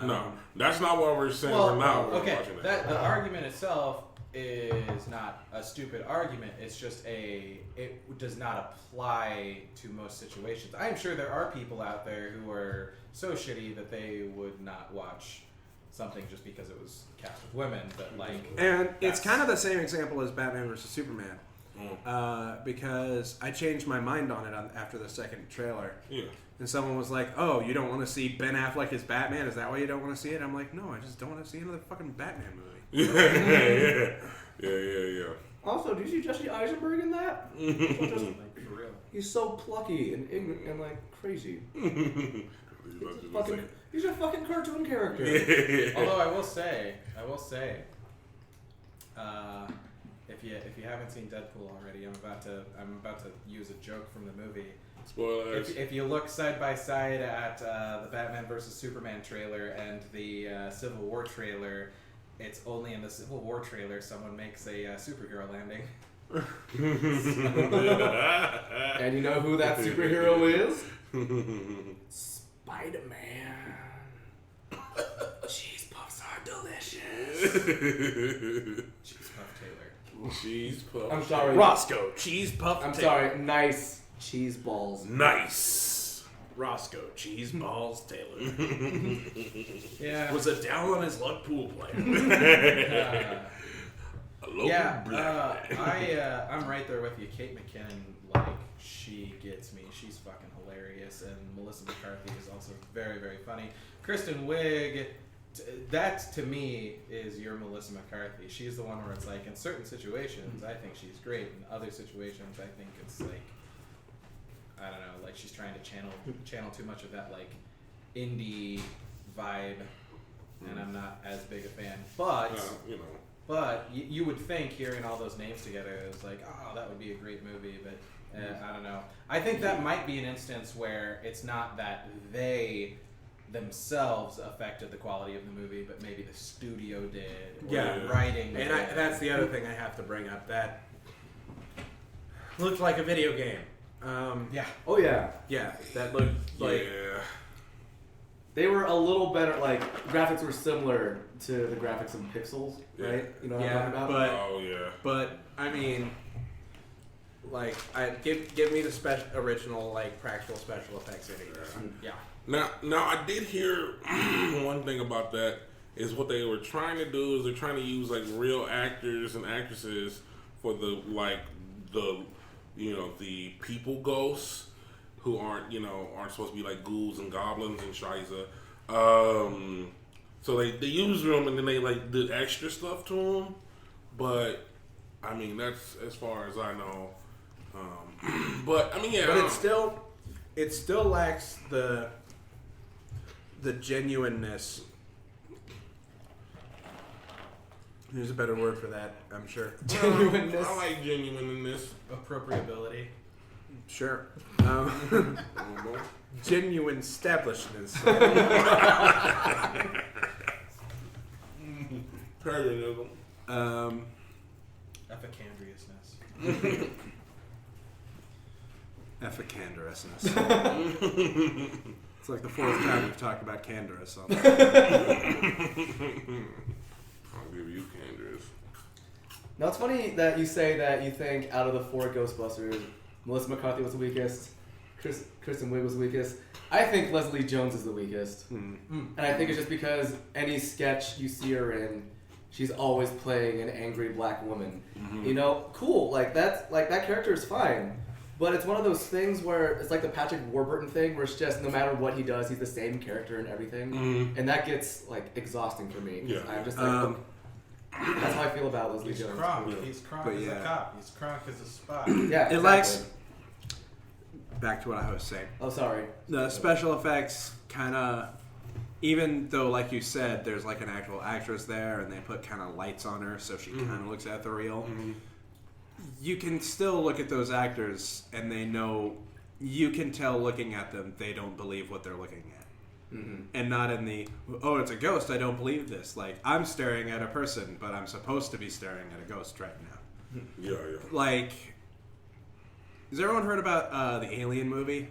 No, that's not what we're saying. Well, we're not okay, watching that. that the argument itself is not a stupid argument. It's just it does not apply to most situations. I am sure there are people out there who are so shitty that they would not watch something just because it was cast with women. But like, And it's that's- kind of the same example as Batman vs Superman, because I changed my mind on it after the second trailer. Yeah. And someone was like, "Oh, you don't want to see Ben Affleck as Batman? Is that why you don't want to see it?" I'm like, "No, I just don't want to see another fucking Batman movie." Yeah. Also, do you see Jesse Eisenberg in that? like for real. He's so plucky and ignorant and like crazy. He's a fucking cartoon character. Although I will say, if you haven't seen Deadpool already, I'm about to use a joke from the movie. Spoilers. If you look side by side at the Batman vs Superman trailer and the Civil War trailer, it's only in the Civil War trailer someone makes a superhero landing. And you know who that superhero is? Spider-Man. Cheese puffs are delicious. Cheese Puff Taylor. Cheese puff. I'm sorry. Roscoe Cheese Puff. I'm Taylor. sorry. Nice cheese balls. Nice. Roscoe Cheese Balls Taylor Yeah. was a down on his luck pool player. Uh, A local yeah, black. I'm right there with you. Kate McKinnon, like, she gets me. She's fucking hilarious, and Melissa McCarthy is also very, very funny. Kristen Wiig, that to me is your Melissa McCarthy. She's the one where it's like, in certain situations, I think she's great. In other situations, I think it's like, I don't know, like she's trying to channel too much of that like indie vibe, and I'm not as big a fan. But you know. But you would think hearing all those names together is like, oh, that would be a great movie. But I don't know. I think that might be an instance where it's not that they themselves affected the quality of the movie, but maybe the studio did. Or Yeah. the writing. And did. that's the other thing I have to bring up. That looked like a video game. Yeah. Oh yeah. Yeah, that looked like. Yeah. They were a little better. Like graphics were similar to the graphics of Pixels, right? You know what I'm talking about? but Oh yeah. but I mean, like, I give me the original like practical special effects anything. Yeah. Now I did hear one thing about that is what they were trying to do is they're trying to use like real actors and actresses for the the people ghosts who aren't supposed to be like ghouls and goblins and shiza. So they use them and then they like did extra stuff to them, but I mean that's as far as I know. But I mean yeah. But it still lacks the genuineness. There's a better word for that, I'm sure. Genuineness. I like genuineness. Appropriability. Sure. Mhm. Genuine establishments. Paganism. Epicandriousness. Efficandrousness. It's like the fourth time we've talked about Candorus on I'll give you Candace. Now it's funny that you say that you think out of the 4 Ghostbusters, Melissa McCarthy was the weakest, Kristen Wiig was the weakest. I think Leslie Jones is the weakest, and I think it's just because any sketch you see her in, she's always playing an angry black woman. You know, cool. Like that character is fine, but it's one of those things where it's like the Patrick Warburton thing, where it's just no matter what he does, he's the same character in everything, and that gets like exhausting for me. 'Cause Yeah. I'm just like. That's how I feel about Leslie He's Jones. Kronk. He's Kronk But as yeah. a cop. He's Kronk as a spy. Yeah, It exactly. lacks. Back to what I was saying. Oh, sorry. The special effects kind of, even though, like you said, there's like an actual actress there and they put kind of lights on her so she kind of looks at the real, you can still look at those actors and they know, you can tell looking at them, they don't believe what they're looking at. and not in the, oh, it's a ghost, I don't believe this. Like, I'm staring at a person, but I'm supposed to be staring at a ghost right now. Yeah. Like, has everyone heard about the Alien movie?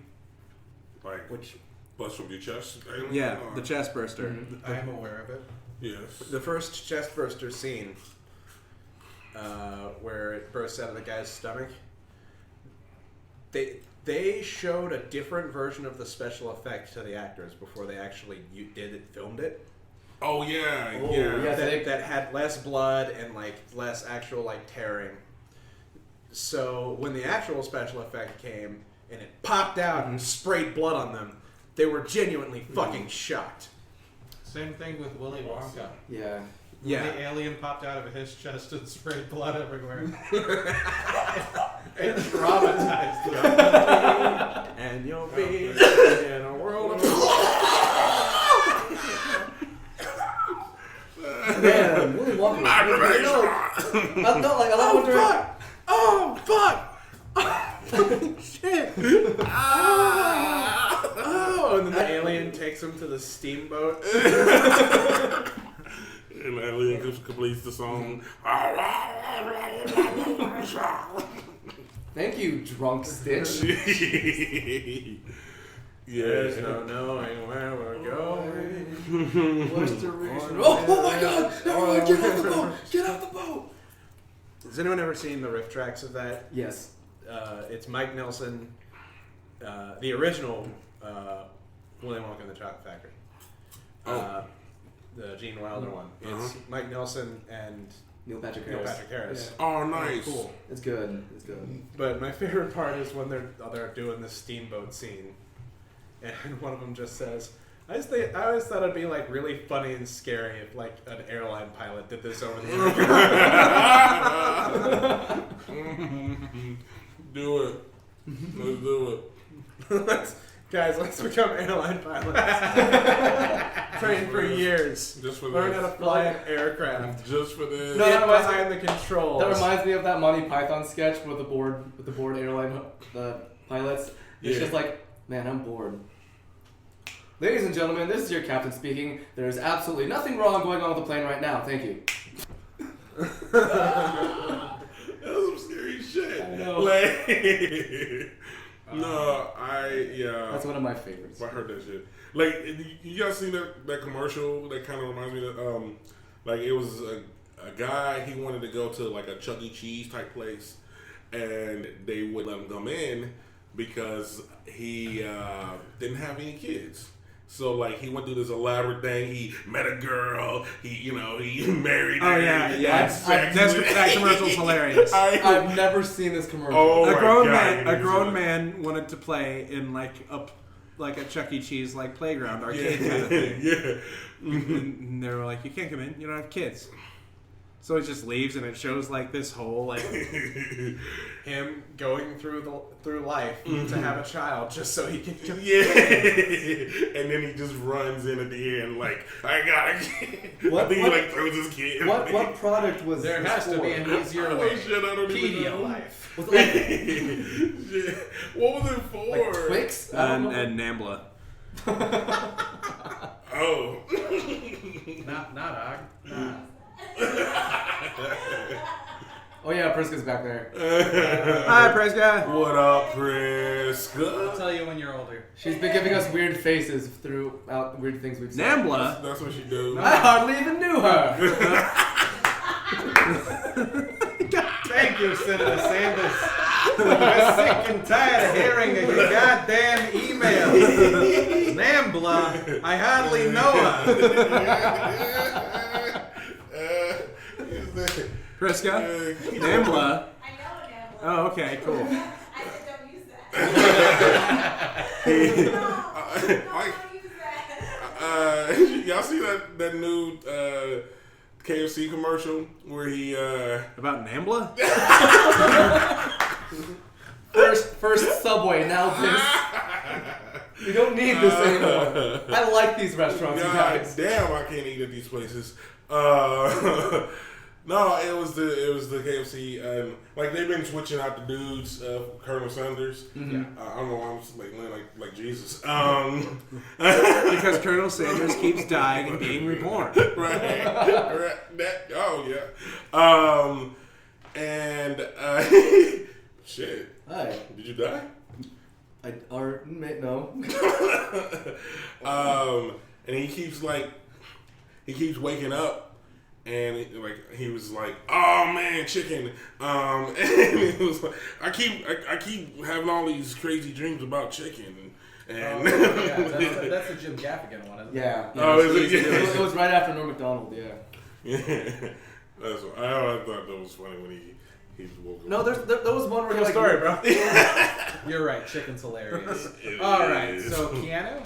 Like Which bust from your chest. Alien? Yeah, Or- the chest burster. I'm aware of it. Yes. The first chest burster scene, where it bursts out of the guy's stomach, they showed a different version of the special effect to the actors before they actually filmed it. Oh yeah. Oh, yeah. yeah. That had less blood and like less actual like tearing. So when the actual special effect came and it popped out and sprayed blood on them, they were genuinely fucking shocked. Same thing with Willy Wonka. yeah. Yeah. The alien popped out of his chest and sprayed blood everywhere. It traumatized them. And you'll be in a world of Man, Willy Wonka. I love wondering. Oh fuck! Oh shit! Oh, and then the alien takes him to the steamboat. And Alien completes the song. Thank you, drunk Stitch. There's Yeah. no knowing where we're going. What's the reason? Oh my God! Everyone, get off the boat! Get off the boat! Has anyone ever seen the riff tracks of that? Yes. It's Mike Nelson, the original Willy Wonka and the Chocolate Factory. The Gene Wilder one. It's Mike Nelson and Neil Patrick Neil Harris. Patrick Harris. Oh, nice. Cool. It's good. It's good. But my favorite part is when they're doing the steamboat scene, and one of them just says, I always thought it'd be like really funny and scary if like an airline pilot did this over the internet." Do it. Let's do it. Let's become airline pilots. Trained for years. Just for Learn how to this. fly an aircraft. Just for this. No, Get that reminds behind the controls. That reminds me of that Monty Python sketch with the bored airline pilots. It's Yeah. just like, man, I'm bored. Ladies and gentlemen, this is your captain speaking. There is absolutely nothing wrong going on with the plane right now. Thank you. That's some scary shit. I know. Like, yeah. That's one of my favorites. I heard that shit. Like, you guys seen that commercial that kind of reminds me of, like, it was a guy, he wanted to go to, like, a Chuck E. Cheese type place, and they would let him come in because he didn't have any kids. So, like, he went through this elaborate thing. He met a girl. He married her. Oh, yeah, He yeah. had sex with- That commercial's hilarious. I've never seen this commercial. Oh, A my grown God, man, you a need to grown see man wanted to play in like a Chuck E. Cheese like playground arcade Yeah. kind of thing. Yeah. And they were like, "You can't come in. You don't have kids." So he just leaves, and it shows like this whole like him going through life to have a child just so he can. Yeah, and then he just runs in at the end like, I got a kid. I think he like throws his kid. What product was There this has to for? be an easier Oh way. shit! I don't even know. Pedialife. Was it like, Shit. What was it for? like Twix? I don't know. And Nambla. Oh. Not Og. Nah. Oh yeah, Priska's back there. Hi, praise God. What up, I'll Priska? tell you when you're older. She's been giving us weird faces throughout the weird things we've said. Nambla. That's what she do. I hardly even knew her. Thank you, Senator Sanders. I'm sick and tired of hearing of your goddamn emails. Nambla, I hardly know her. Priska. Nambla. I know now. Oh, okay, cool. I said don't use that. No, don't use that. Y'all see that new KFC commercial where he About Nambla? First Subway, now this. We don't need this anymore. I like these restaurants, you God guys. damn, I can't eat at these places. No, it was the KFC. Like they've been switching out the dudes. Colonel Sanders. Mhm. I don't know why I'm just like Jesus. Because Colonel Sanders keeps dying and being reborn. right. Oh yeah. And shit. Hi. Did you die? No. And he keeps waking up. And he was like, oh man, chicken. And it was like, I keep having all these crazy dreams about chicken. And that's the Jim Gaffigan one, isn't it? Yeah. Oh, is it? It was right after Norm Macdonald. Yeah. Yeah. That's what, I thought that was funny when he woke up. No, there was one where he Good like, story, bro. You're right. Chicken's hilarious. It All right. is. So Keanu.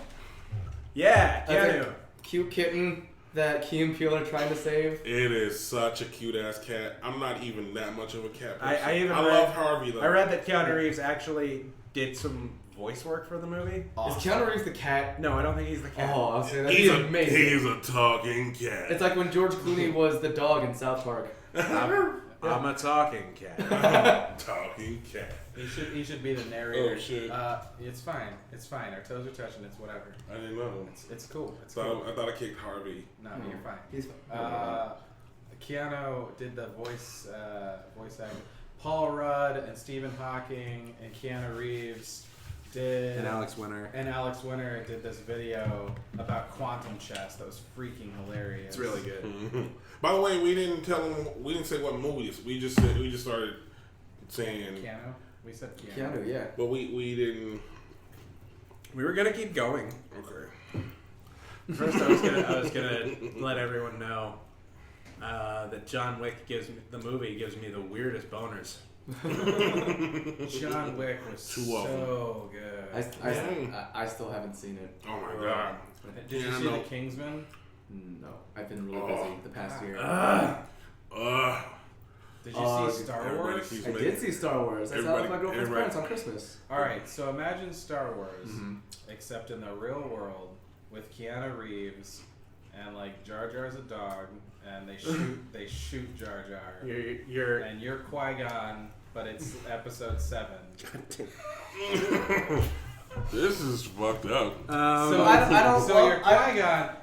Yeah, That's Keanu. cute kitten that Key and Peele are trying to save. It is such a cute ass cat. I'm not even that much of a cat I person. even read- love Harvey though. I read that Keanu Reeves actually did some voice work for the movie. Is Keanu Reeves the cat? No, I don't think he's the cat. Oh, I was saying that'd He's be a amazing. he's a talking cat. It's like when George Clooney was the dog in South Park. I'm a talking cat. talking cat. He should be the narrator. Oh, shit. It's fine. It's fine. Our toes are touching. It's whatever. I didn't know. It's cool. It's So cool. I thought I kicked Harvey. No, you're fine. He's Keanu did the voice acting. Paul Rudd and Stephen Hawking and Keanu Reeves did And Alex Winter. did this video about quantum chess that was freaking hilarious. It's really good. By the way, we didn't say what movies. We just started saying, Keanu. We said Keanu. Keanu, yeah. but we didn't. We were gonna keep going. Okay. First, I was gonna let everyone know that John Wick gives me the weirdest boners. John Wick was Two of so good. I still haven't seen it. Oh my god. Did you Yeah, see no. The Kingsman? No, I've been really busy the past year. Did you see Star everybody Wars? keeps I did see Star Wars. I saw it with my girlfriend's everybody- parents on Christmas. All right, so imagine Star Wars, Mhm. except in the real world with Keanu Reeves, and like Jar Jar's a dog, and they shoot Jar Jar, You're and you're Qui-Gon, but it's Episode 7. This is fucked up. So I don't- So well,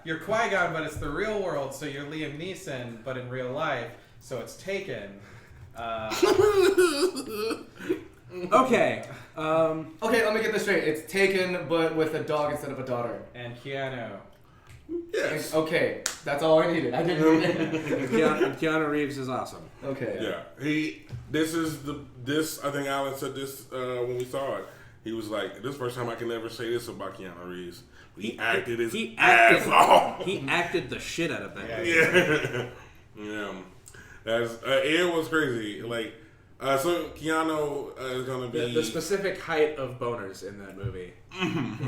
you're Qui-Gon, but it's the real world. So you're Liam Neeson, but in real life. So it's Taken. okay. Okay, let me get this straight. It's Taken, but with a dog instead of a daughter. And Keanu. Yes. Okay, that's all I needed. I didn't need it. Keanu Reeves is awesome. Okay. Yeah. This I think Alan said this when we saw it. He was like, "This is the first time I can ever say this about Keanu Reeves. He acted his ass off. He acted the shit out of that. Yeah. Yeah. That's it was crazy. Like, so Keanu is gonna be The specific height of boners in that movie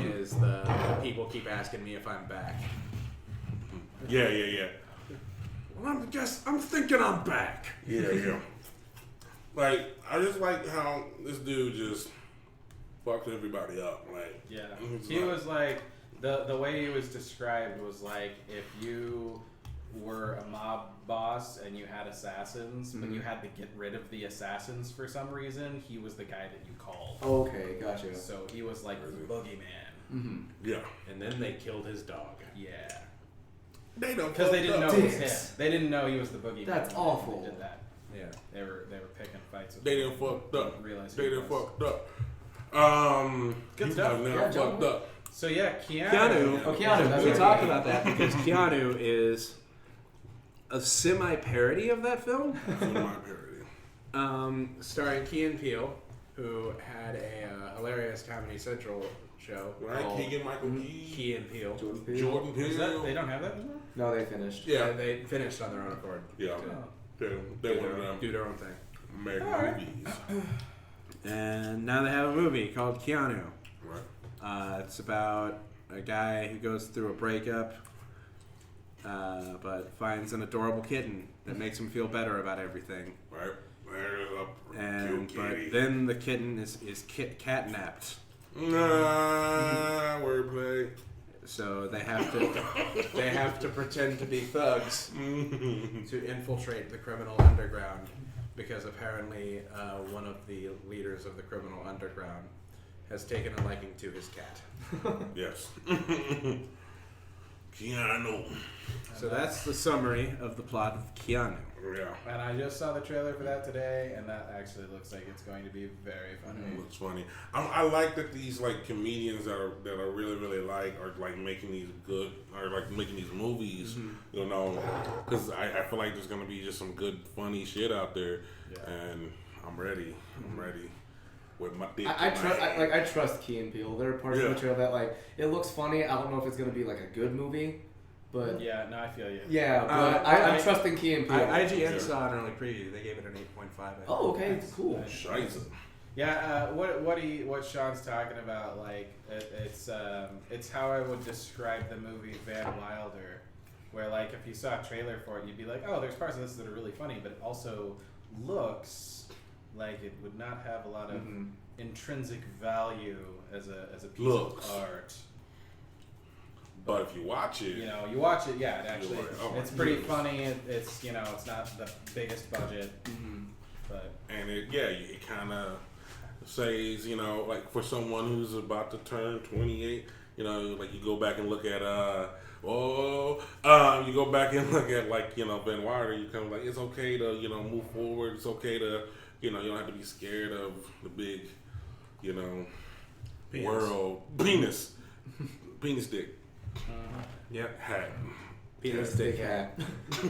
is the people keep asking me if I'm back. Yeah. Well, I'm thinking I'm back. Yeah. Like, I just like how this dude just fucked everybody up. Like, Yeah, It's he like- was like the way he was described was like if you were a mob boss and you had assassins, but you had to get rid of the assassins for some reason. He was the guy that you called. Okay, gotcha. So he was like the boogeyman. Mm-hmm. yeah. And then they killed his dog. Yeah, They don't because they didn't know it was him. Dicks. They didn't know he was the boogeyman. That's when awful. They did that. Yeah. They were picking fights. With They him. done fucked up. Didn't realize They who done he was. fucked up. Good you stuff. have now Yeah, John fucked Wick. up. So yeah, Keanu. Keanu. Oh, Keanu, that's We right. talked about that because Keanu is a semi-parody of that film, That's one of my parody. starring Key and Peele, who had a hilarious Comedy Central show. Right? Oh. Keegan Michael Key. Key and Peele. Jordan Peele. Jordan Peele. Is that, they don't have that anymore? No, they finished. Yeah. They finished on their own accord. Yeah. Oh. They one of them Do their own thing. mega Alright. movies. And now they have a movie called Keanu. Right. It's about a guy who goes through a breakup, but finds an adorable kitten that makes him feel better about everything. Right. There's a And cute but kitty. then the kitten is catnapped, Nah, wordplay. so they have have to pretend to be thugs to infiltrate the criminal underground, because apparently one of the leaders of the criminal underground has taken a liking to his cat. Yes. Keanu. So that's the summary of the plot of Keanu. Yeah. And I just saw the trailer for that today, and that actually looks like it's going to be very funny. Looks funny. I like that these like comedians that are really like are like making these good or like making these movies. You know, because I feel like there's gonna be just some good funny shit out there, and I'm ready. I'm ready. With my dick. I trust Key and Peele. There are parts of Yeah. the trailer that like it looks funny. I don't know if it's gonna be like a good movie, but Yeah, no, I feel you. yeah. But I'm trusting Key and Peele. IGN Yeah. saw an early preview. They gave it an 8.5. Oh, okay, cool. Scheiße. Yeah, what Sean's talking about, like it's how I would describe the movie Van Wilder, where like if you saw a trailer for it, you'd be like, oh, there's parts of this that are really funny, but it also looks like it would not have a lot of intrinsic value as a piece Looks. of art. But if you watch it, You know, you watch it, yeah, it actually, You're like, oh my it's pretty goodness. funny. It's it's not the biggest budget, but and it kind of says, like for someone who's about to turn 28, like you go back and look at you go back and look at like Van Wilder, you kind of like it's okay to move forward. It's okay to you don't have to be scared of the big Penis. world penis dick Yep. hat. Penis Big dick. hat.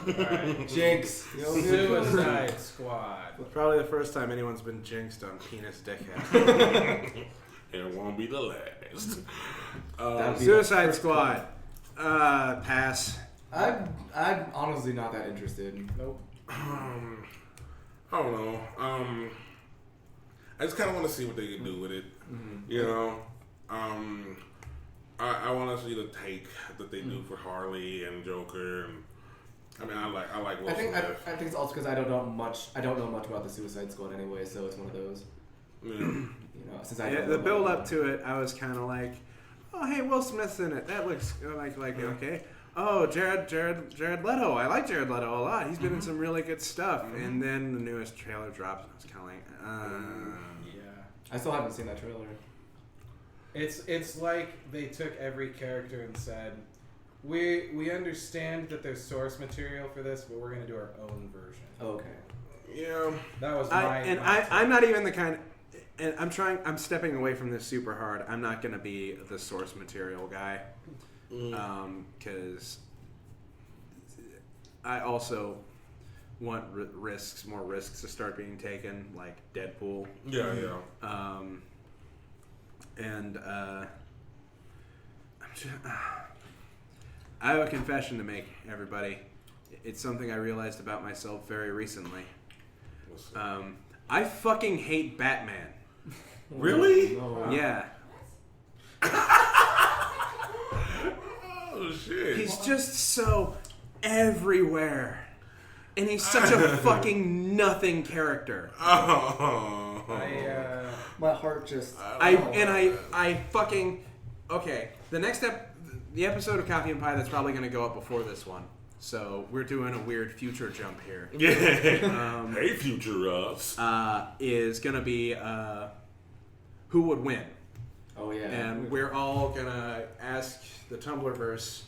alright. Jinx. Suicide Squad. Probably the first time anyone's been jinxed on penis dick hat. It won't be the last. That'd be Suicide the Squad. Pass. I'm honestly not that interested. Nope. I don't know. I just kind of want to see what they can do with it. I want to see the take that they do for Harley and Joker, and I mean, I like Will I think Smith. it's also because I don't know much about the Suicide Squad anyway, so it's one of those. Yeah. Since I Yeah, don't the know build about up to it, I was kind of like, oh hey, Will Smith's in it. That looks like okay. Oh, Jared Leto. I like Jared Leto a lot. He's been in some really good stuff. And then the newest trailer drops, and I was kind of like, Yeah. I still haven't seen that trailer. It's like they took every character and said, we understand that there's source material for this, but we're gonna do our own version. Okay. Yeah. That was I'm not even the kind. And I'm stepping away from this super hard. I'm not gonna be the source material guy. Because I also want more risks to start being taken, like Deadpool. Yeah. And I have a confession to make, everybody. It's something I realized about myself very recently. What's up? I fucking hate Batman. Really? No. Yeah. Oh shit. He's just so everywhere. And he's such a fucking nothing character. Oh. My heart just. I fucking okay. The episode of Coffee and Pie that's probably going to go up before this one. So we're doing a weird future jump here. Yeah. Hey, future us. Is going to be who would win, Oh yeah. and we're all gonna ask the Tumblrverse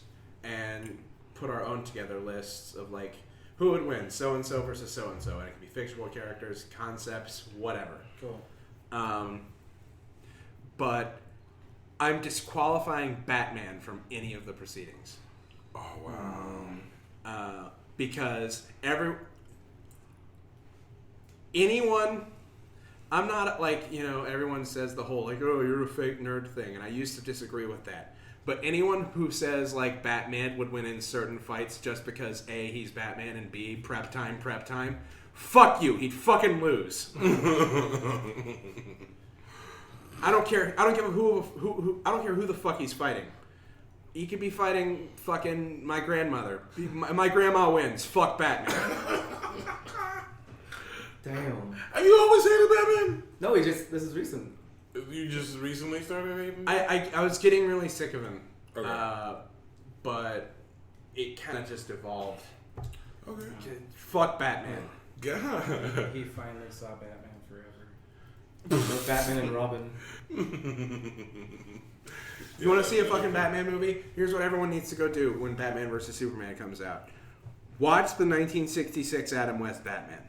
and put our own together lists of like who would win, so and so versus so and so, and it can be fictional characters, concepts, whatever. Cool. But I'm disqualifying Batman from any of the proceedings. Oh wow. Because anyone, I'm not like, everyone says the whole like, oh, you're a fake nerd thing, and I used to disagree with that. But anyone who says like Batman would win in certain fights just because A, he's Batman, and B, prep time, fuck you, he'd fucking lose. I don't care. I don't give a who. I don't care who the fuck he's fighting. He could be fighting fucking my grandmother. My grandma wins. Fuck Batman. Damn. Have you always hated Batman? No, this is recent. You just recently started hating? I was getting really sick of him. Okay. but it kind of just evolved. Okay. Fuck Batman. God. He finally saw Batman Forever. Batman and Robin. You want to see a fucking Batman movie? Here's what everyone needs to go do when Batman vs Superman comes out. Watch the 1966 Adam West Batman.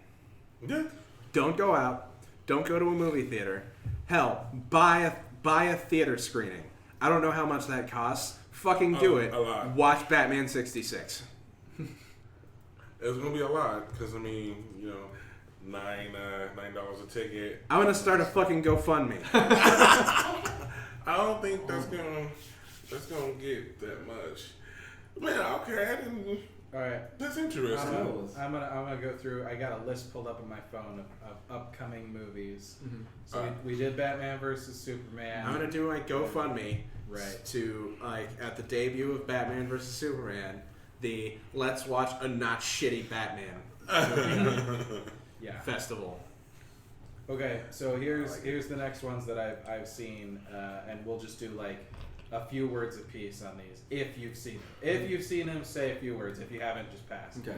Yeah. Don't go out. Don't go to a movie theater. Hell, buy a theater screening. I don't know how much that costs. Fucking do it. A lot. Watch Batman 66. It's gonna be a lot because I mean, you know, $9 a ticket. I'm gonna start a fucking GoFundMe. I don't think that's gonna get that much. Man, okay, I didn't. All right. That's interesting. I'm gonna go through. I got a list pulled up on my phone of upcoming movies. Mm-hmm. So we did Batman versus Superman. I'm gonna do my GoFundMe Right. to like at the debut of Batman vs Superman, the Let's Watch a Not Shitty Batman Yeah. festival. Okay, so here's the next ones that I've seen, and we'll just do like a few words apiece on these. If you've seen them, if you've seen them, say a few words. If you haven't, just pass. Okay.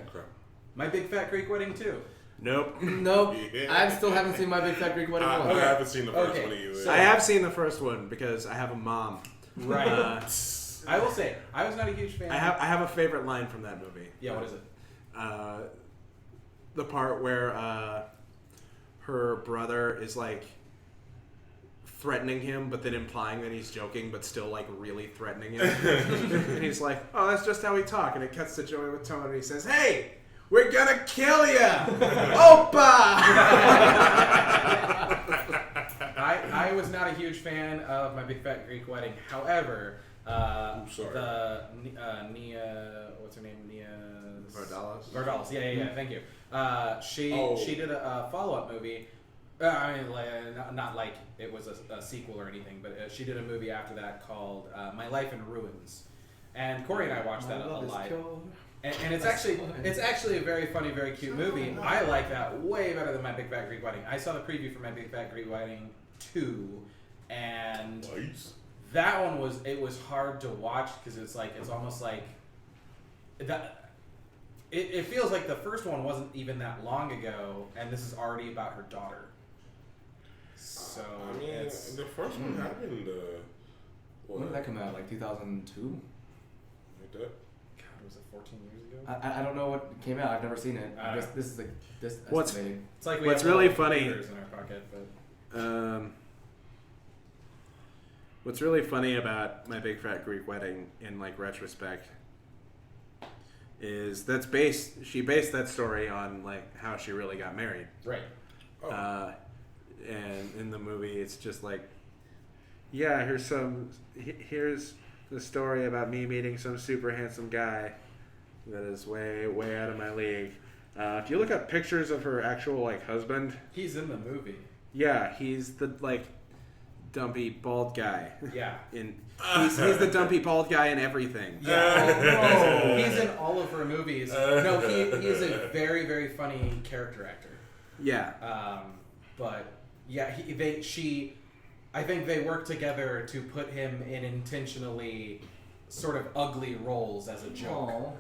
My Big Fat Greek Wedding 2. Nope. Nope. Yeah. I still haven't seen My Big Fat Greek Wedding I 1. Okay. haven't seen the first Okay. one either. So- I have seen the first one because I have a mom. Right. Uh, I will say I was not a huge fan. I have a favorite line from that movie. Yeah. What is it? The part where her brother is like threatening him, but then implying that he's joking, but still like really threatening him. And he's like, "Oh, that's just how we talk." And it cuts to Joey with Tone, and he says, "Hey, we're gonna kill ya, Oppa!" I was not a huge fan of My Big Fat Greek Wedding. However, sorry. the Nia, what's her name? Nia Vardalos. Vardalos. Yeah. Thank you. She did a follow-up movie. I mean, not like it was a sequel or anything, but she did a movie after that called My Life in Ruins. And Corey and I watched that a lot. And it's actually a very funny, very cute movie. I like that way better than My Big Fat Greek Wedding. I saw the preview for My Big Fat Greek Wedding 2, and Nice. that one was hard to watch because it's almost like that. It feels like the first one wasn't even that long ago, and this is already about her daughter. So I mean, it's the first one happened. When did that come out? Like 2002? Like that. God, was it 14 years ago? I don't know what came out. I've never seen it. I don't know. This is like this. What's- estimating. It's like we What's have really little funny- computers in our pocket, but What's really funny about My Big Fat Greek Wedding in like retrospect is she based that story on like how she really got married. right. Oh. And in the movie it's just like, yeah, here's the story about me meeting some super handsome guy that is way out of my league. If you look up pictures of her actual like husband, He's in the movie. yeah, he's the like dumpy bald guy. Yeah. He's the dumpy bald guy in everything. Yeah. He's in all of her movies. No, he is a very, very funny character actor. Yeah. But yeah, I think they work together to put him in intentionally sort of ugly roles as a joke.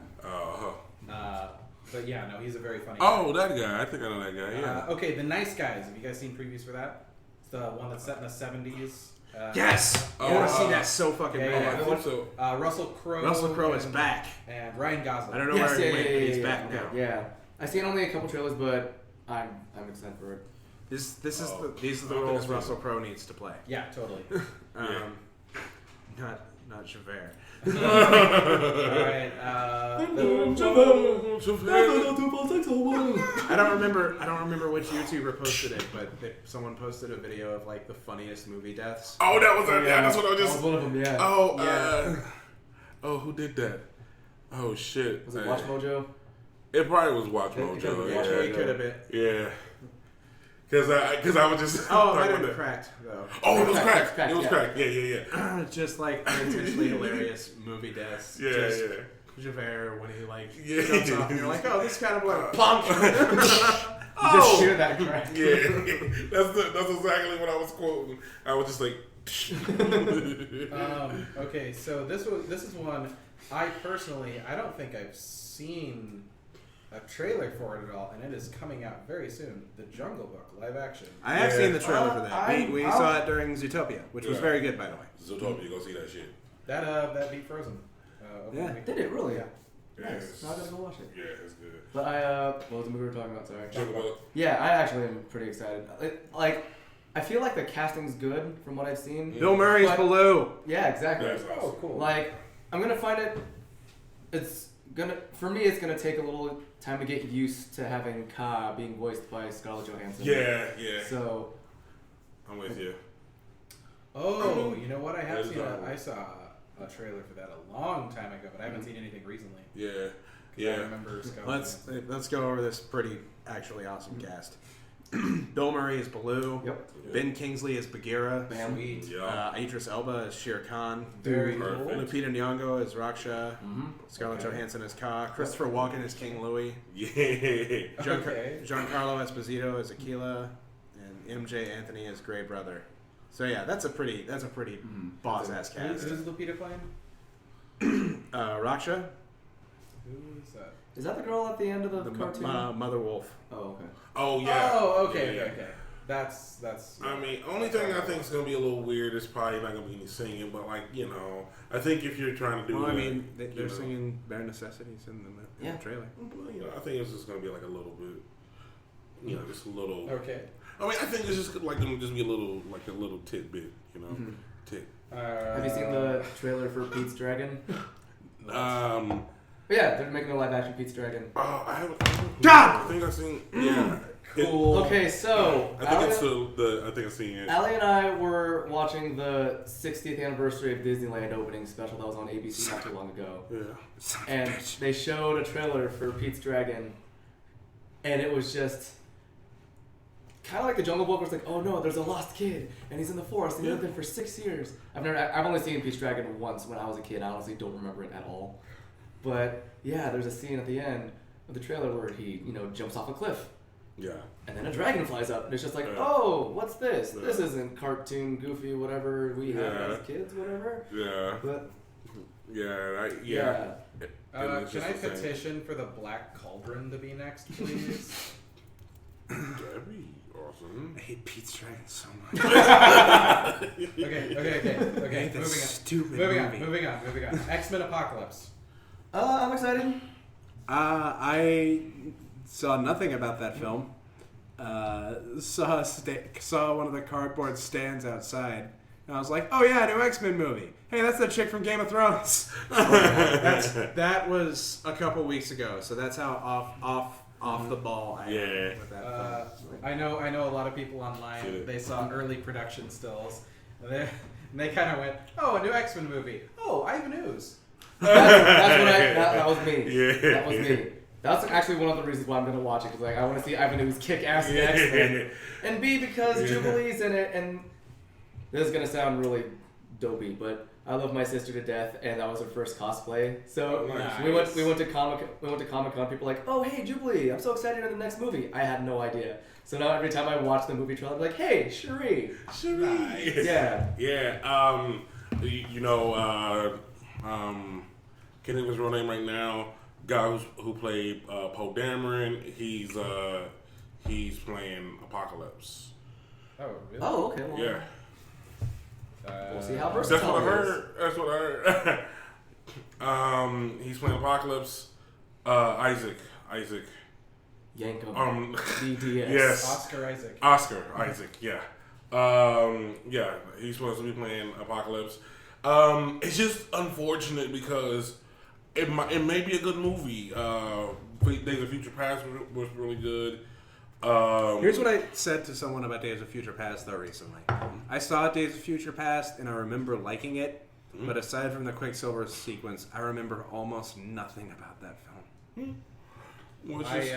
But yeah, no, he's a very funny. Oh, that guy. I think I know that guy. Yeah. Okay, The Nice Guys. Have you guys seen previews for that? It's the one that's set in the 70s. Yes. I want to see that so fucking yeah, bad. I think so. Russell Crowe. Russell Crowe is and- back. And Ryan Gosling. I don't know where he went, but he's back now. Yeah, I've seen only a couple trailers, but I'm excited for it. These are Oh. the Okay, roles okay. Russell Crowe needs to play. Yeah, totally. Not Javert. Alright, I don't remember which YouTuber posted it, but someone posted a video of like the funniest movie deaths. Oh, that was yeah. That's what I was That just. was one of them. Yeah. Oh, who did that? Oh shit. Was it Watch Mojo? It probably was Watch It could've been Mojo. Watch Yeah. It could have been. Yeah. Cause I was just. Oh, it might talking have been about cracked though. Oh, it was Cracked, cracked. cracked, It was yeah. cracked. Yeah. Just like unintentionally hilarious movie deaths. Yeah, Just yeah. Javert when he like Yeah. jumps off and you're like, oh, this kind of like plonk. You just shoot that crack. Yeah. That's exactly what I was quoting. I was just like, Okay, so this is one I personally I don't think I've seen a trailer for it at all, and it is coming out very soon. The Jungle Book live action. I have Yeah. seen the trailer for that. We I'll- saw it during Zootopia, which was Yeah. very good, by the way. Zootopia, go see that shit. That beat Frozen. Yeah. opening week. Did it really? Yeah. Nice. Now I gotta go watch it. Yeah, it's good. But what was the movie we were talking about? Sorry. Jungle Book. Yeah, I actually am pretty excited. I feel like the casting's good from what I've seen. Yeah. Bill Murray's But- Baloo. Yeah, exactly. That's awesome. Oh, cool. Like, I'm gonna find it. It's gonna take a little time to get used to having Ka being voiced by Scarlett Johansson. Yeah. So I'm with you. Oh, you know what? I have That is seen. awesome. I saw a trailer for that a long time ago, but I haven't seen anything recently. Yeah. 'Cause I Yeah. remember Scarlett. Let's go over this pretty actually awesome cast. Bill Murray is Baloo. yep. Ben Kingsley is Bagheera. Bam. Sweet. Yeah. Idris Elba is Shere Khan. Very Perfect. cool. Lupita Nyong'o is Raksha. Mm-hmm. Scarlett Okay. Johansson is Ka. Christopher Walken is King Louis. Yeah. Okay. Giancarlo Esposito is Aquila, and MJ Anthony is Gray Brother. So yeah, that's a pretty boss ass Who's cast. Lupita playing? Raksha, Who is that? Is that the girl at the end of the, the cartoon? Mother Wolf. Oh, okay. Oh yeah. Oh, okay, Yeah, okay, yeah. okay. That's. I mean, only thing I think is gonna be a little weird is probably not gonna be any singing, but like I think if you're trying to do, Well, I the, mean, they're you know, singing Bare Necessities in Yeah. the trailer. well, I think it's just gonna be like a little bit, just a little. Okay. I mean, I think it's just like gonna just be a little tidbit, Mhm. tit. Have you seen the trailer for Pete's Dragon? Um. But yeah, they're making a live action Pete's Dragon. I haven't. God! I think I've seen. Yeah. Cool. Okay, so I think it's the. I think I've seen it. Allie and I were watching the 60th anniversary of Disneyland opening special that was on ABC not too long ago. Yeah. And they showed a trailer for Pete's Dragon, and it was just kind of like the Jungle Book, where it's like, oh no, there's a lost kid, and he's in the forest, and he lived there for 6 years. I've only seen Pete's Dragon once when I was a kid. I honestly don't remember it at all. But yeah, there's a scene at the end of the trailer where he, jumps off a cliff, Yeah. and then a dragon flies up, and it's just like, Yeah. oh, what's this? Yeah. This isn't cartoon, goofy, whatever we have Yeah. as kids, whatever. Yeah. But Yeah. yeah. And it's Can I just the same. petition for the Black Cauldron to be next, please? That'd be awesome. I hate Pete's Dragon so much. Okay. I hate that Moving on. stupid Moving on. X-Men Apocalypse. I'm excited. I saw nothing about that film. Saw one of the cardboard stands outside, and I was like, "Oh yeah, new X-Men movie. Hey, that's the chick from Game of Thrones." That was a couple weeks ago, so that's how off the ball I Yeah. am with that film. I know a lot of people online. Shit. They saw early production stills. And they kind of went, "Oh, a new X-Men movie. Oh, Ivan Ooze." That's what that was me. Yeah. That was me. That's actually one of the reasons why I'm gonna watch it, because I want to see Ivan Ooze kick ass in Yeah. X-Men, and B, because Yeah. Jubilee's in it, and this is gonna sound really dopey, but I love my sister to death, and that was her first cosplay. So Nice. we went to Comic Con. People were like, oh hey Jubilee, I'm so excited for the next movie. I had no idea. So now every time I watch the movie trailer, I'm like, hey Cherie. Nice. Yeah. Yeah. Can't think of his real name right now. Guy who played Poe Dameron. He's playing Apocalypse. Oh, really? Oh okay. Well, Yeah. We'll see how That's versatile what I he is. heard. That's what I heard. He's playing Apocalypse. Isaac. Yankum. DDS. Yes. Oscar Isaac. Isaac, yeah. Yeah, he's supposed to be playing Apocalypse. It's just unfortunate because it may be a good movie. Days of Future Past was really good. Here's what I said to someone about Days of Future Past though recently. I saw Days of Future Past and I remember liking it, but aside from the Quicksilver sequence, I remember almost nothing about that film. Well, it's just,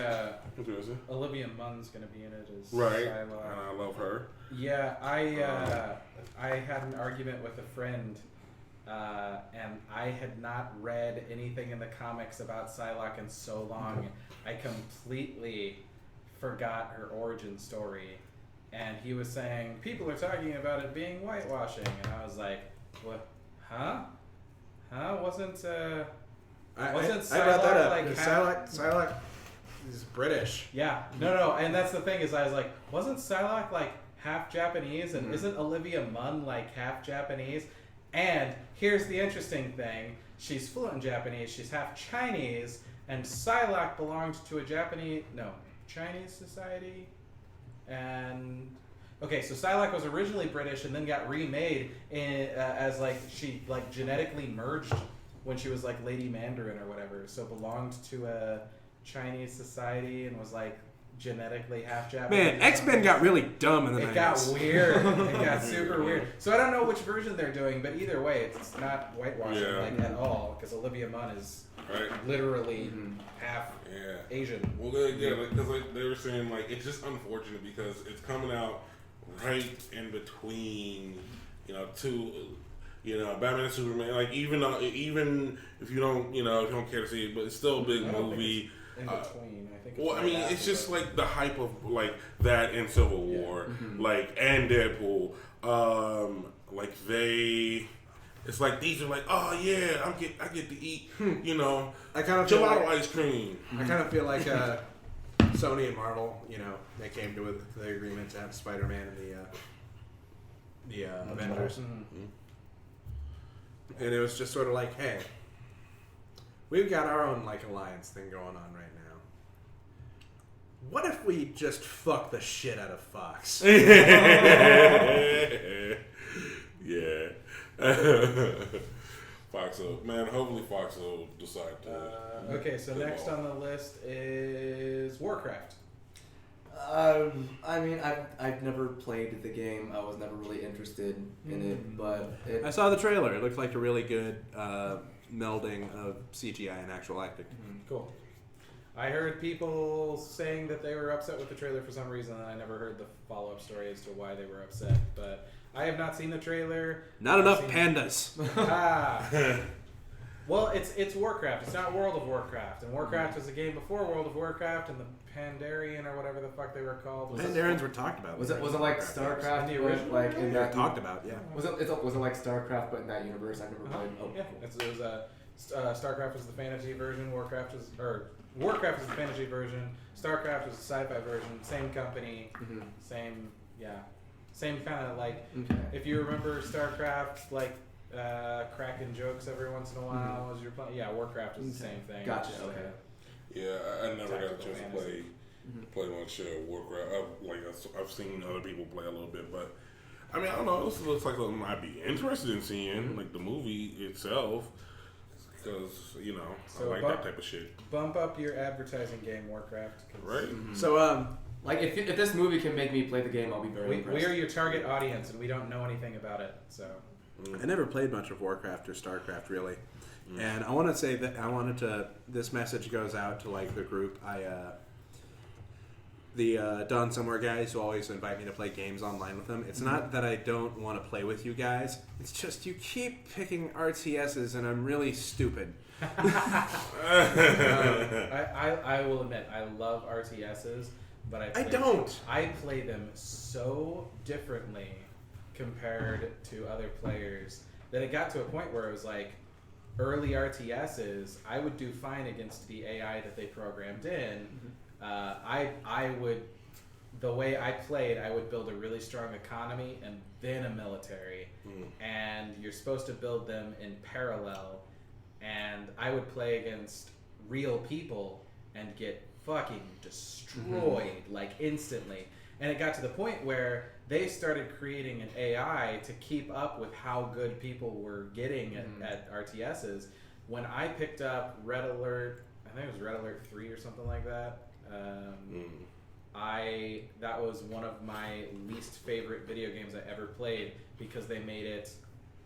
interesting. Olivia Munn's gonna be in it as Right, Shylock. and I love her. Yeah, I had an argument with a friend, and I had not read anything in the comics about Psylocke in so long. I completely forgot her origin story, and he was saying people are talking about it being whitewashing, and I was like, what? Huh? Wasn't I Wasn't brought that Psylocke, up. like, because half- Psylocke is British. Yeah, no, and that's the thing is I was like, wasn't Psylocke like half Japanese, and isn't Olivia Munn like half Japanese? And here's the interesting thing: she's fluent in Japanese. She's half Chinese, and Psylocke belonged to a Chinese society. And okay, so Psylocke was originally British, and then got remade as like she like genetically merged when she was like Lady Mandarin or whatever. So belonged to a Chinese society and was like genetically half Japanese. Man, X-Men got really dumb in the 90s. It got weird. It got super weird. So I don't know which version they're doing, but either way, it's not whitewashing Yeah. like at all because Olivia Munn is Right. literally half Yeah. Asian. Well, because like they were saying, like it's just unfortunate because it's coming out right in between, two, Batman and Superman. Like even if you don't, if you don't care to see it, but it's still a big I don't think movie. In between, I think. Well, I right mean, after it's just that. like the hype of like that and Civil War, like and Deadpool. Like it's like these are like, oh yeah, I get to eat, I kind of feel gelato like, ice cream. I kind of feel like Sony and Marvel, they came to the agreement to have Spider-Man in the Avengers, Mhm. and it was just sort of like, hey, we've got our own like alliance thing going on right now. What if we just fuck the shit out of Fox? Yeah. Fox will, man. Hopefully, Fox will decide to. Okay, so next on the list is Warcraft. I mean, I've never played the game. I was never really interested in it, but I saw the trailer. It looked like a really good melding of CGI and actual acting. Cool. I heard people saying that they were upset with the trailer for some reason, and I never heard the follow-up story as to why they were upset. But I have not seen the trailer. Not I've enough seen- pandas. Ah. Well, it's Warcraft. It's not World of Warcraft. And Warcraft was a game before World of Warcraft, and the Pandarian or whatever the fuck they were called. Was Pandarans were talked about. was it like StarCraft? The but, original? like in They were that talked about, yeah. Was it like StarCraft, but in that universe? I've never played. Oh, Yeah, cool. it was StarCraft was the fantasy version. Warcraft is the fantasy version. StarCraft was the sci-fi version. Same company, Mhm. same kind of like. Okay. If you remember StarCraft, like cracking jokes every once in a while as you're playing. Yeah, Warcraft is the same thing. Gotcha, Just, okay. Yeah, I never got a Tactical chance to fantasy. play much Warcraft. I've seen other people play a little bit, but I mean, I don't know. This looks like something I'd be interested in seeing, like the movie itself, because So I like Buck- that type of shit. Bump up your advertising game, Warcraft. 'cause Right? So, Like if this movie can make me play the game, I'll be very We impressed. are your target audience, and we don't know anything about it. So I never played much of Warcraft or StarCraft really, and I want to say that this message goes out to like the group the Done Somewhere guys who always invite me to play games online with them. It's not that I don't want to play with you guys. It's just you keep picking RTSs and I'm really stupid. I will admit I love RTSs, but I don't. I play them so differently compared to other players that it got to a point where it was like early RTSs I would do fine against the AI that they programmed in. I would, the way I played, I would build a really strong economy and then a military, and you're supposed to build them in parallel. And I would play against real people and get fucking destroyed like instantly. And it got to the point where they started creating an AI to keep up with how good people were getting at RTSs. When I picked up Red Alert, I think it was Red Alert 3 or something like that. That was one of my least favorite video games I ever played because they made it.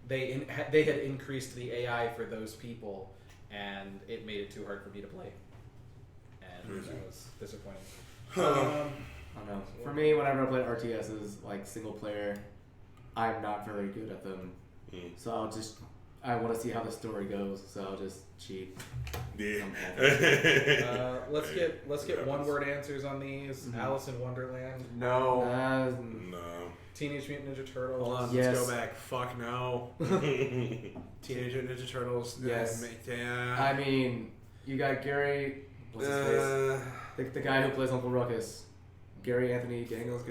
They had increased the AI for those people, and it made it too hard for me to play, and that was disappointing. I don't know. For me, whenever I play RTSs, like single player, I'm not very good at them. So I want to see how the story goes, so I'll just cheat. Yeah. Let's get one word answers on these. Alice in Wonderland, No. No. Teenage Mutant Ninja Turtles. Hold on, Yes. let's go back. Fuck no. Teenage Mutant Ninja Turtles. Yes. Yeah. I mean, you got Gary. What's his face? The guy who plays Uncle Ruckus. Gary Anthony Daniels.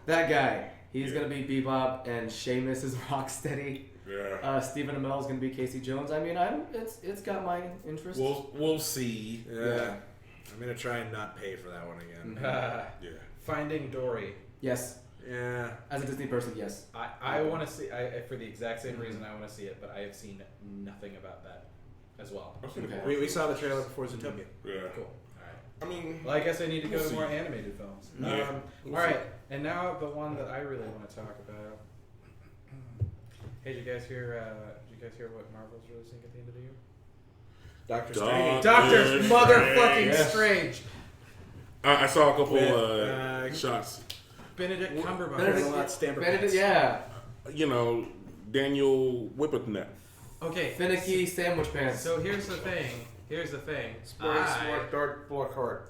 That guy. He's gonna be Bebop, and Seamus is Rocksteady. Yeah. Stephen Amell's gonna be Casey Jones. I mean, it's got my interest. We'll see. Yeah. I'm gonna try and not pay for that one again. Yeah. Finding Dory. Yes, Yeah. as a Disney person, yes. I want to see. For the exact same reason I want to see it, but I have seen nothing about that as well. I've seen it Okay. before. We saw the trailer before Zootopia. Yeah. Cool. All right. I mean, Well, I guess I need to go We'll to more see. animated films. Yeah. All right, and now the one that I really want to talk about. Hey, did you guys hear? What Marvel's releasing at the end of the year? Doctor Strange. Strange. Doctor Strange. motherfucking Yes. Strange. I saw a couple With, shots. Benedict Cumberbatch. Benedict- a lot stamper Benedict, pads. yeah. You know, Daniel Whippetnet. Okay. Finicky sandwich pants. So here's the thing.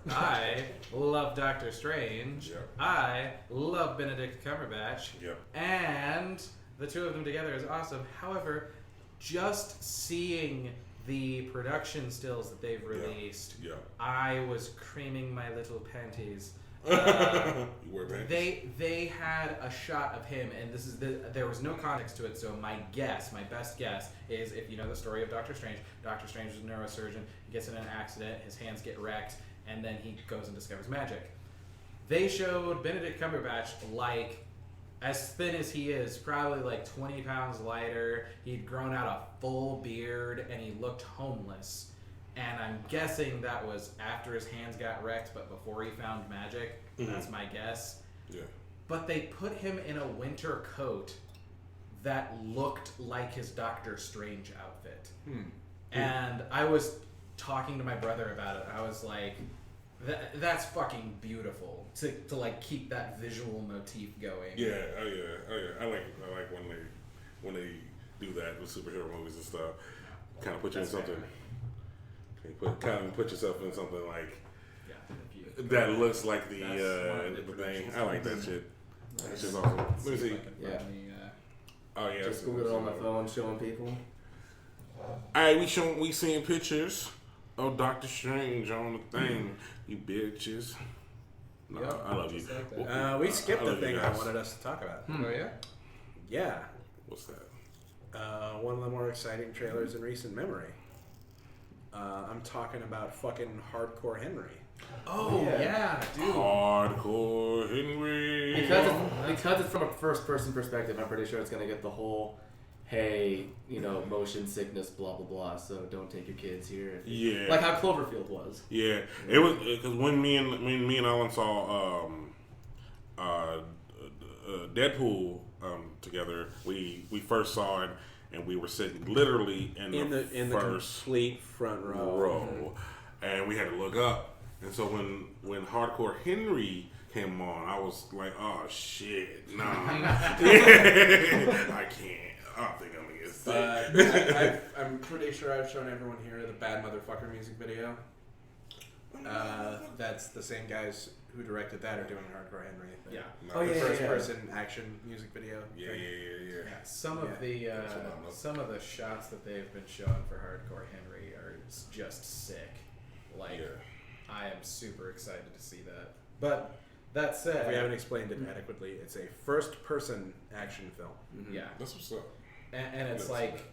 I love Doctor Strange. Yep. I love Benedict Cumberbatch. Yep. And the two of them together is awesome. However, just seeing the production stills that they've released, Yeah. I was creaming my little panties. You wear panties. They had a shot of him, and there was no context to it. So my best guess is, if you know the story of Doctor Strange is a neurosurgeon. He gets in an accident, his hands get wrecked, and then he goes and discovers magic. They showed Benedict Cumberbatch like as thin as he is, probably like 20 pounds lighter. He'd grown out a full beard, and he looked homeless. And I'm guessing that was after his hands got wrecked, but before he found magic. Mhm. That's my guess. Yeah. But they put him in a winter coat that looked like his Doctor Strange outfit. And I was talking to my brother about it. I was like, that's fucking beautiful to like keep that visual motif going. Yeah. Oh yeah. I like when they do that with superhero movies and stuff. Kind of put you in something. Put yourself in something like Yeah, if you- that looks like the That's one of the thing. productions. I like that shit. That's just awesome. Let me see. Yeah. Oh yeah. Just Google it on my phone, showing people. Alright, we seeing pictures of Doctor Strange on the thing. You bitches. No, Yep, I love you. just like that. We skipped I the love you thing I guys. wanted us to talk about. Oh yeah. Yeah. What's that? One of the more exciting trailers in recent memory. I'm talking about fucking Hardcore Henry. Oh yeah, dude. Hardcore Henry. Because it's from a first person perspective, I'm pretty sure it's gonna get the whole, hey, motion sickness, blah blah blah. So don't take your kids here. Yeah. Like how Cloverfield was. Yeah, it was because when me and Alan saw Deadpool together, we first saw it and we were sitting literally in the first complete front row, and we had to look up. And so when Hardcore Henry came on, I was like, oh shit, nah, I can't. I don't think I'm gonna get sick. I'm pretty sure I've shown everyone here the Bad Motherfucker music video. That's the same guys who directed that are doing Hardcore Henry. Yeah. Oh, The yeah, first yeah. person action music video. Yeah. Some of the shots that they've been showing for Hardcore Henry are just sick. Like, Yeah. I am super excited to see that. But that said, If we haven't explained it adequately, it's a first-person action film. yeah, That's what's up. and it's That's like,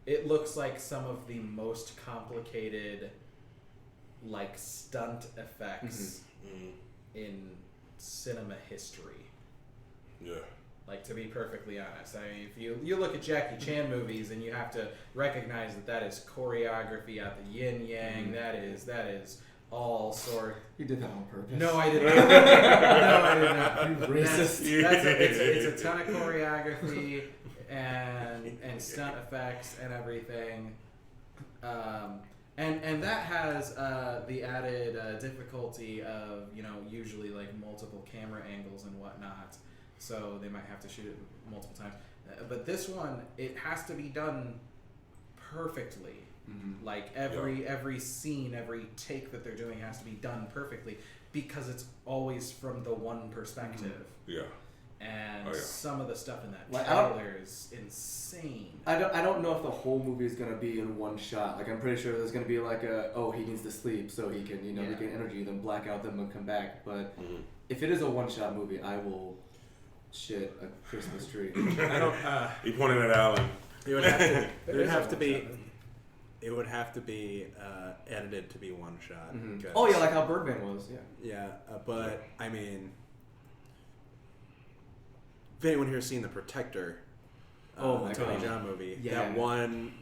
it looks like some of the most complicated, like, stunt effects in cinema history. Yeah. Like, to be perfectly honest, I mean, if you look at Jackie Chan movies and you have to recognize that is choreography out the yin yang, that is all sort. You did that on purpose. No, I did not. No, I did not. You racist. It's a ton of choreography and stunt effects and everything. And that has the added difficulty of, usually like multiple camera angles and whatnot. So they might have to shoot it multiple times. But this one, it has to be done perfectly. Mhm. Like every scene, every take that they're doing has to be done perfectly because it's always from the one perspective. Yeah. And Oh, yeah. some of the stuff in that Like, trailer is insane. I don't know if the whole movie is gonna be in one shot. Like I'm pretty sure there's gonna be like he needs to sleep so he can Yeah. regain energy, then black out, then come back. But Mhm. if it is a one shot movie, I will shit a Christmas tree. I don't. He pointed at Alan. It would have to. It There would is have a to be. one-shot movie. It would have to be edited to be one shot. Mhm. 'Cause- Oh yeah, like how Birdman was. Yeah. Yeah, but I mean, if anyone here's seen The Protector, Oh my the Tony God. Jaa movie, Yeah. that one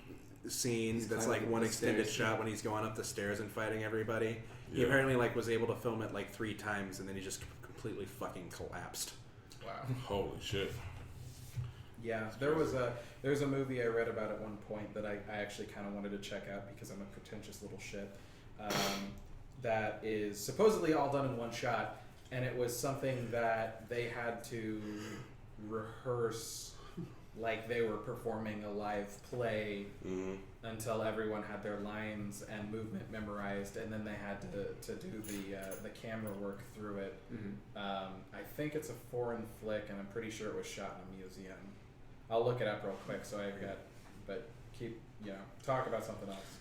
scene He's that's climbing like up one the extended stairs. shot when he's going up the stairs and fighting everybody. He Yeah. apparently like was able to film it like 3 times and then he just completely fucking collapsed. Wow. Holy shit. Yeah, there's a movie I read about at one point that I actually kind of wanted to check out because I'm a pretentious little shit. That is supposedly all done in one shot, and it was something that they had to rehearse like they were performing a live play Mm-hmm. until everyone had their lines and movement memorized, and then they had to do the camera work through it. Mm-hmm. I think it's a foreign flick, and I'm pretty sure it was shot in a museum. I'll look it up real quick so I forget. But talk about something else.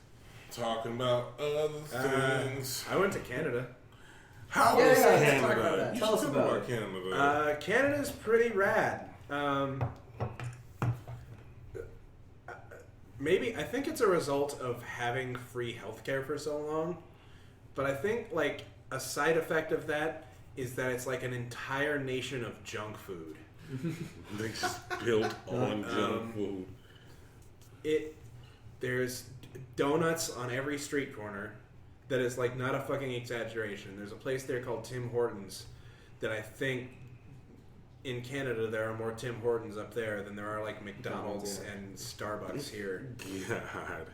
Talking about other things. I went to Canada. How Yeah, is yeah, let's Canada? talk about that. You Tell should us talk about it. Canada. Canada's pretty rad. Maybe I think it's a result of having free healthcare for so long, but I think like a side effect of that is that it's like an entire nation of junk food. They just built on junk food. There's donuts on every street corner. That is like not a fucking exaggeration. There's a place there called Tim Hortons that I think in Canada there are more Tim Hortons up there than there are like McDonald's Yeah. and Starbucks here. God.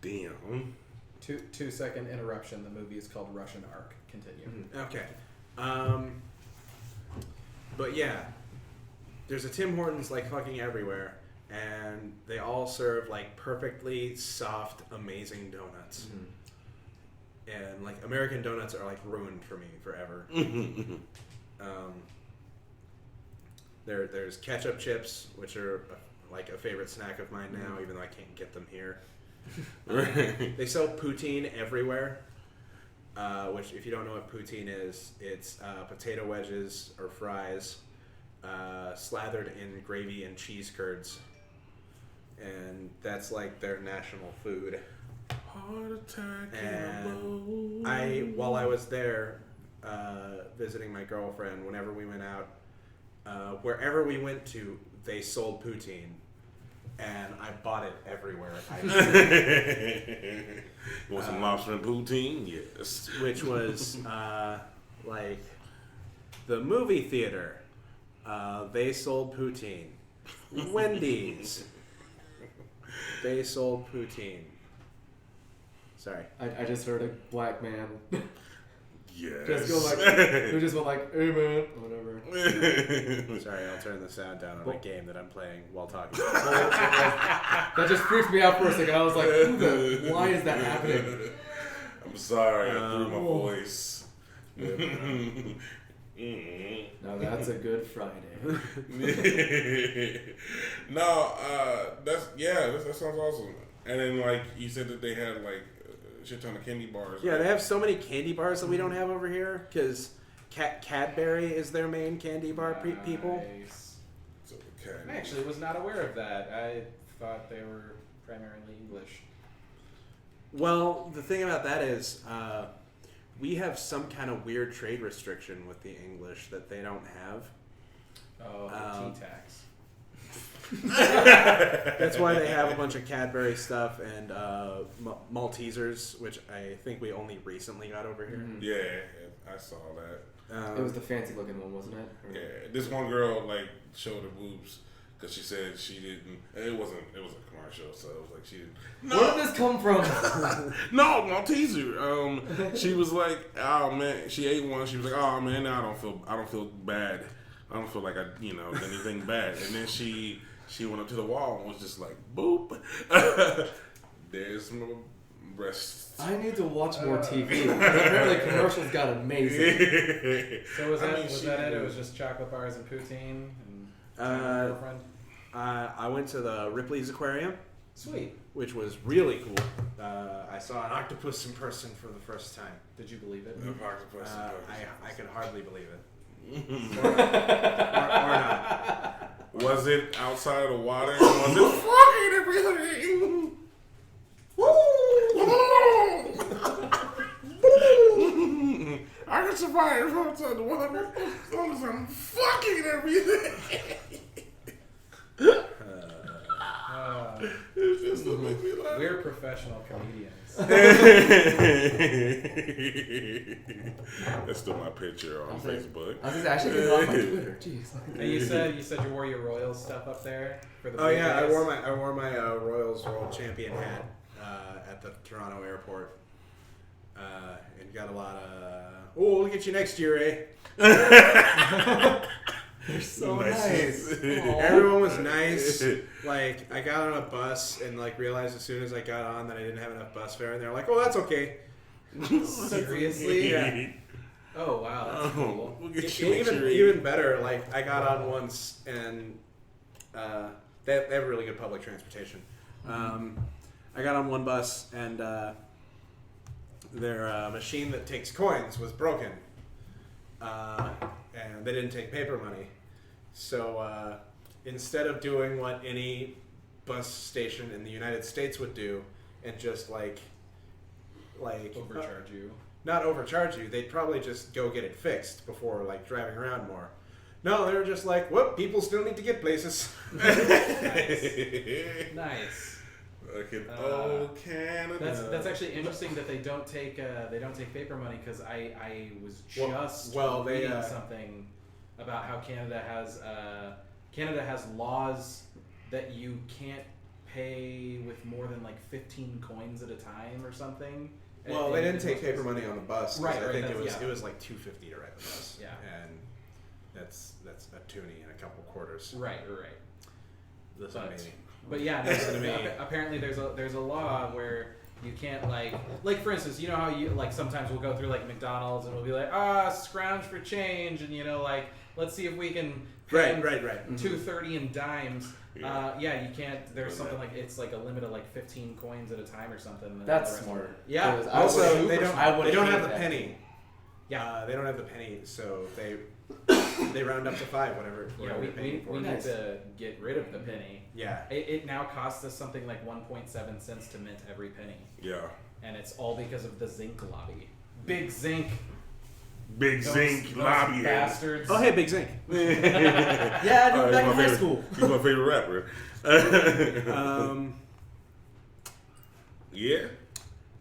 Damn. 2-second interruption. The movie is called Russian Ark. Continue. Mm-hmm. Okay. But yeah, there's a Tim Hortons like fucking everywhere, and they all serve like perfectly soft, amazing donuts. And like American donuts are like ruined for me forever. There's ketchup chips, which are like a favorite snack of mine now, even though I can't get them here. They sell poutine everywhere, which if you don't know what poutine is, it's potato wedges or fries slathered in gravy and cheese curds. And that's like their national food. Heart attack. And while I was there visiting my girlfriend, whenever we went out, wherever we went to, they sold poutine. And I bought it everywhere. You want some lobster and poutine? Yes. Which was like the movie theater. They sold poutine. Wendy's. They sold poutine. Sorry. I just heard a black man Yes. just go like, who just went like, hey man, or whatever. Sorry, I'll turn the sound down on a game that I'm playing while talking. That just freaked me out for a second. I was like, why is that happening? I'm sorry, I threw my voice. Now that's a good Friday. No, that sounds awesome. And then like you said that they had like a shit ton of candy bars. Yeah, they have so many candy bars that we don't have over here because Cadbury is their main candy bar people. Nice. So the candy. I actually was not aware of that. I thought they were primarily English. Well, the thing about that is we have some kind of weird trade restriction with the English that they don't have. Oh, the T-tax. That's why they have a bunch of Cadbury stuff and Maltesers, which I think we only recently got over here. Yeah, I saw that. It was the fancy looking one, wasn't it? Or- Yeah, this one girl like showed her boobs because she said she didn't. It was a commercial, so it was like she didn't. Where did this come from? No, Malteser. She was like, oh man, she ate one. She was like, oh man, now I don't feel bad. I don't feel like I did anything bad. And then she She went up to the wall and was just like, boop. There's my breasts. I need to watch more TV. Apparently, commercials got amazing. So was I that mean, was she that it? It did. was just chocolate bars and poutine and girlfriend. I went to the Ripley's Aquarium, Sweet. which was really cool. I saw an octopus in person for the first time. Did you believe it? I could hardly believe it. Mm-hmm. or not. Was it outside of the water? Was it fucking everything? I can survive outside the water as long as I'm fucking everything. It's just to make me laugh. We're professional comedians. That's still my picture on Facebook. I was actually getting off my Twitter. Jeez. And you said you wore your Royals stuff up there for the. Oh yeah, I Blue wore Jays? my Royals World Champion hat at the Toronto airport, and got a lot of. Oh, look at you next year, eh? They're so nice. Everyone was nice. Like, I got on a bus and like realized as soon as I got on that I didn't have enough bus fare, and they're like, "Oh, that's okay." Seriously? Yeah. Oh wow, that's cool. We'll get you next Even year. even better, like I got on once, and they have really good public transportation. I got on one bus, and their machine that takes coins was broken, and they didn't take paper money. So instead of doing what any bus station in the United States would do, and just like Overcharge you. not overcharge you, they'd probably just go get it fixed before like driving around more. No, they were just like, whoop, people still need to get places. Nice. Fucking old Canada. That's actually interesting that they don't take paper money, because I was Well- just well, they, reading something about how Canada has laws that you can't pay with more than like 15 coins at a time or something. Well, And- they and didn't take most paper places- money on the bus. 'Cause Right, I right, think that's- yeah. it was like $2.50 to ride the bus. Yeah. and that's a toonie and a couple quarters. Right. Listen But- to me. But yeah, Listen to me. apparently there's a law where you can't like for instance, you know how you like sometimes we'll go through like McDonald's and we'll be like, scrounge for change, and like let's see if we can pay Right. $2.30 in dimes. Yeah. You can't. There's something like it's like a limit of like 15 coins at a time or something. and That's the rest- smart. Yeah. 'Cause I Also, would- they don't I would have hate the that. penny. Yeah. They don't have the penny, so they round up to 5, whatever. Yeah, whatever we you're paying for. need Nice. to get rid of the penny. Yeah. It now costs us something like 1.7 cents to mint every penny, Yeah. and it's all because of the zinc lobby. Big zinc. Big zinc lobby. bastards. Oh, hey, Big Zinc. Yeah, I do it back in high school. He's my favorite rapper. Yeah.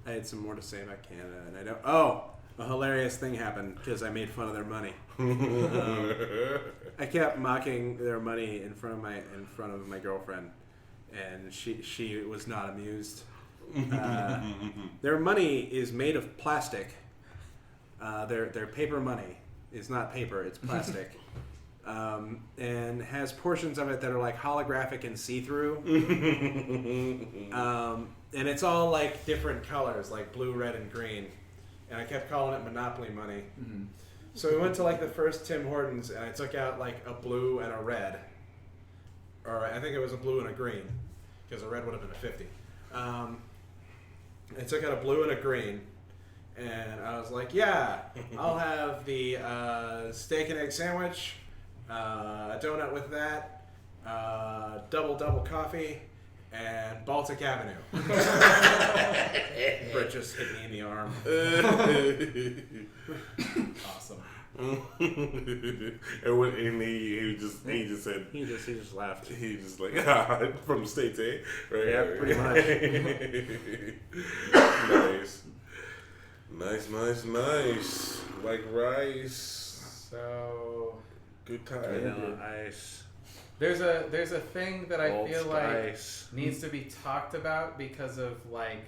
I had some more to say about Canada, and I don't. Oh, a hilarious thing happened because I made fun of their money. I kept mocking their money in front of my girlfriend, and she was not amused. Their money is made of plastic. Their paper money is not paper; it's plastic, and has portions of it that are like holographic and see-through. And it's all like different colors, like blue, red, and green. And I kept calling it Monopoly money. Mm-hmm. So we went to like the first Tim Hortons, and I took out like a blue and a red, or I think it was a blue and a green, because a red would have been a 50. I took out a blue and a green, and I was like, "Yeah, I'll have the steak and egg sandwich, a donut with that, double coffee." And Baltic Avenue. Brett just hit me in the arm. Awesome. And he just said He just laughed. he just like from the States, eh? Right, Yeah, pretty Nice. Like rice. So Good time. Ice. there's a thing that I feel like Ice. needs to be talked about because of like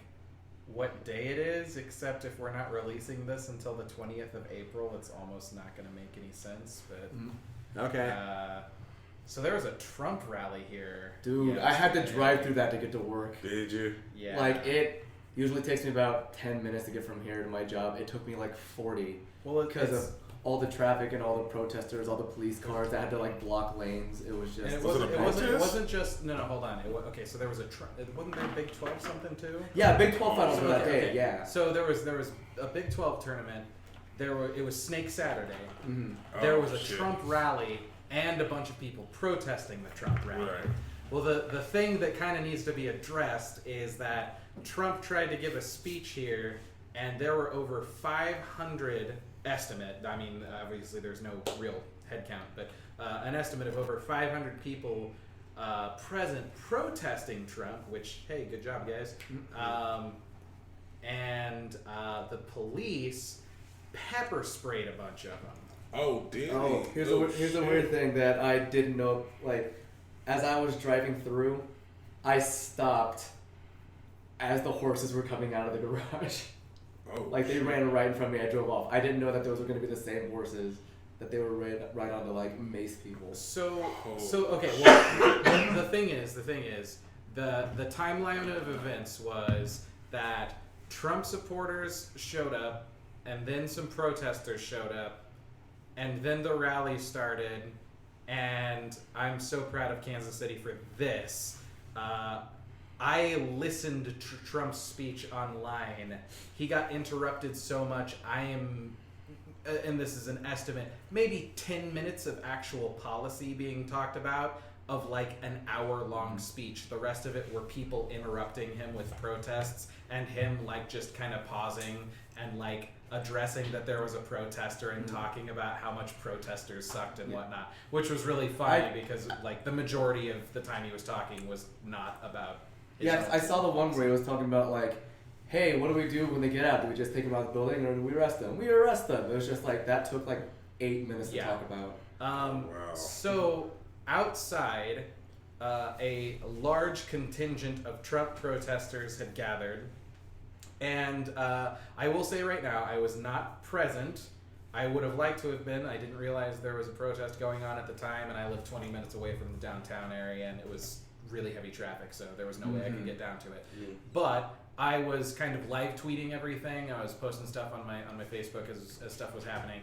what day it is, except if we're not releasing this until the 20th of April, it's almost not going to make any sense. But Okay. So there was a Trump rally here. Dude, I had to yesterday. drive through that to get to work. Did you? Yeah. Like, it usually takes me about 10 minutes to get from here to my job. It took me like 40 well, because it's- of all the traffic and all the protesters, all the police cars that had to like block lanes. It was just. and it Was it wasn't. a It wasn't. It protest? wasn't just. No, hold on. Okay, so there was wasn't there Big 12 something too? Yeah, Big 12 finals So, were that okay, day. okay. Yeah. So there was a Big 12 tournament. It was Snake Saturday. Mm-hmm. There Oh, was a shit. Trump rally and a bunch of people protesting the Trump rally. Right. Well, the thing that kind of needs to be addressed is that Trump tried to give a speech here, and there were over 500 estimate. I mean, obviously there's no real head count, but an estimate of over 500 people present protesting Trump. Which, hey, good job, guys. And the police pepper sprayed a bunch of them. Oh, did Oh, he? here's Oh, a shit. weird thing that I didn't know. Like, as I was driving through, I stopped as the horses were coming out of the garage. Oh, Like they shit. ran right in front of me. I drove off. I didn't know that those were going to be the same horses that they were right on to like mace people. So Oh. okay. Well, the thing is, the timeline of events was that Trump supporters showed up, and then some protesters showed up, and then the rally started. And I'm so proud of Kansas City for this. I listened to Trump's speech online. He got interrupted so much. I am, and this is an estimate, maybe 10 minutes of actual policy being talked about of like an hour-long speech. The rest of it were people interrupting him with protests and him like just kind of pausing and like addressing that there was a protester and talking about how much protesters sucked and whatnot, which was really funny because like the majority of the time he was talking was not about his Yeah, own I saw the one feelings. where he was talking about like, hey, what do we do when they get out? Do we just take them out of the building or do we arrest them? We arrest them. It was just like that took like 8 minutes to Yeah. talk about. Wow. So outside, a large contingent of Trump protesters had gathered, and I will say right now, I was not present. I would have liked to have been. I didn't realize there was a protest going on at the time, and I live 20 minutes away from the downtown area, and it was really heavy traffic, so there was no way I could get down to it. But I was kind of live tweeting everything. I was posting stuff on my Facebook as stuff was happening.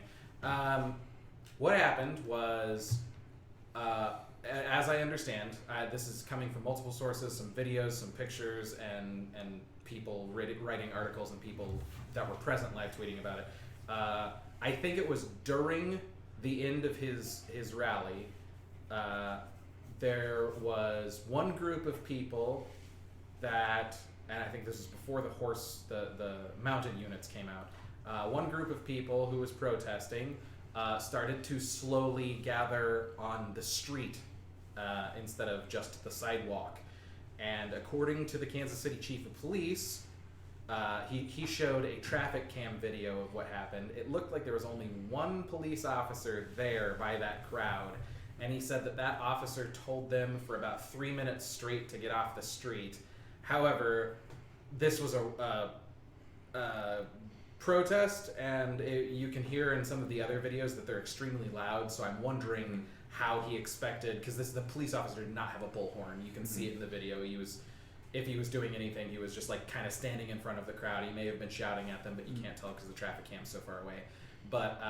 What happened was, as I understand, this is coming from multiple sources, some videos, some pictures, and people writing articles and people that were present live tweeting about it. I think it was during the end of his rally. There was one group of people that, and I think this is before the mounted units came out. One group of people who was protesting started to slowly gather on the street instead of just the sidewalk. And according to the Kansas City Chief of Police, he showed a traffic cam video of what happened. It looked like there was only one police officer there by that crowd. And he said that officer told them for about 3 minutes straight to get off the street. However, this was a protest, and you can hear in some of the other videos that they're extremely loud, so I'm wondering how he expected, because the police officer did not have a bullhorn. You can see it in the video. If he was doing anything, he was just like kind of standing in front of the crowd. He may have been shouting at them, but you can't tell because the traffic cam's so far away. But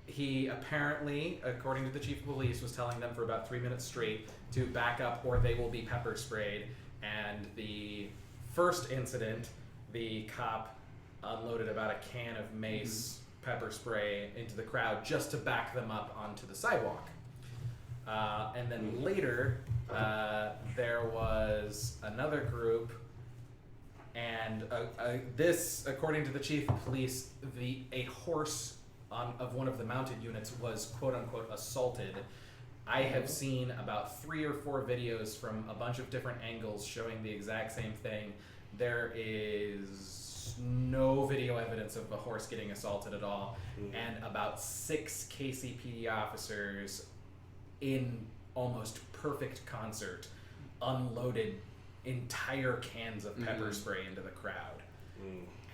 he apparently, according to the chief of police, was telling them for about 3 minutes straight to back up or they will be pepper sprayed. And the first incident, the cop unloaded about a can of mace pepper spray into the crowd just to back them up onto the sidewalk. And then later, there was another group, and this, according to the chief of police, a horse of one of the mounted units was quote-unquote assaulted. I have seen about 3 or 4 videos from a bunch of different angles showing the exact same thing. There is no video evidence of a horse getting assaulted at all, and about 6 KCPD officers in almost perfect concert unloaded entire cans of pepper spray into the crowd.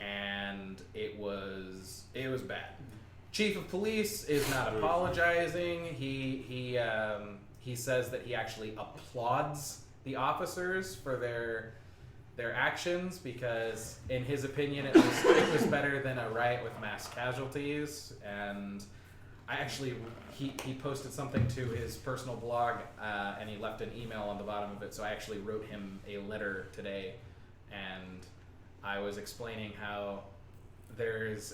And it was bad. chief of police is not apologizing. He says that he actually applauds the officers for their actions because, in his opinion, it was better than a riot with mass casualties. And he posted something to his personal blog, and he left an email on the bottom of it. So I actually wrote him a letter today, and I was explaining how there's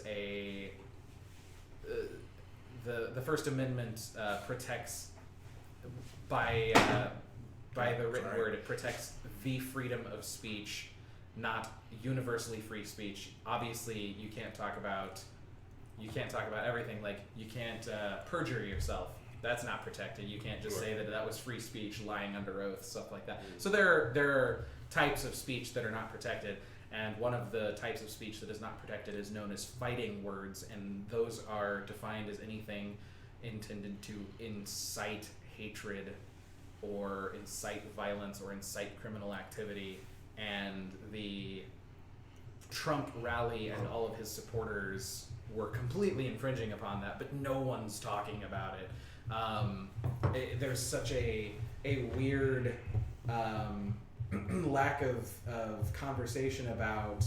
the First Amendment protects by the written word. It protects the freedom of speech, not universally free speech. Obviously, you can't talk about everything. Like, you can't perjure yourself. That's not protected. You can't just say that was free speech, lying under oath, stuff like that. So there are types of speech that are not protected, and one of the types of speech that is not protected is known as fighting words, and those are defined as anything intended to incite hatred or incite violence or incite criminal activity. And the Trump rally and all of his supporters were completely infringing upon that, but no one's talking about it. There's such a weird lack of conversation about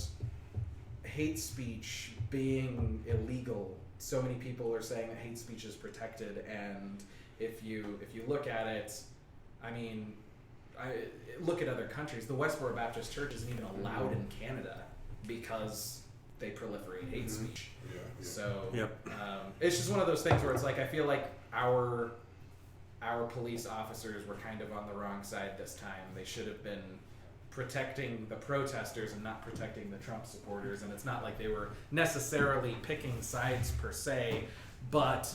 hate speech being illegal. So many people are saying that hate speech is protected, and if you look at it, I mean, look at other countries. The Westboro Baptist Church isn't even allowed in Canada because they proliferate hate speech. Yeah. So Yep. it's just one of those things where it's like, I feel like our police officers were kind of on the wrong side this time. They should have been protecting the protesters and not protecting the Trump supporters. And it's not like they were necessarily picking sides per se, but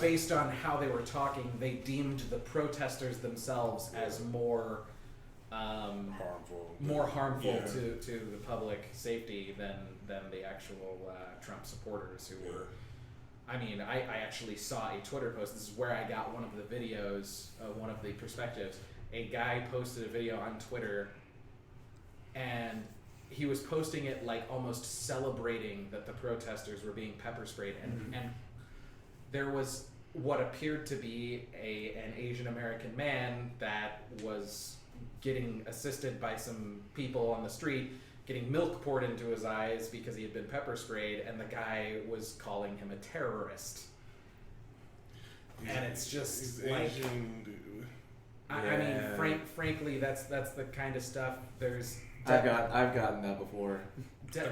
based on how they were talking, they deemed the protesters themselves as more Harmful. harmful Yeah. to the public safety than the actual Trump supporters who were. I mean, I actually saw a Twitter post. This is where I got one of the videos, one of the perspectives. A guy posted a video on Twitter, and he was posting it like almost celebrating that the protesters were being pepper sprayed, and there was what appeared to be an Asian American man that was getting assisted by some people on the street, getting milk poured into his eyes because he had been pepper sprayed, and the guy was calling him a terrorist. And it's just He's like, Asian, dude. I mean, frankly, that's the kind of stuff. There's I've gotten that before. You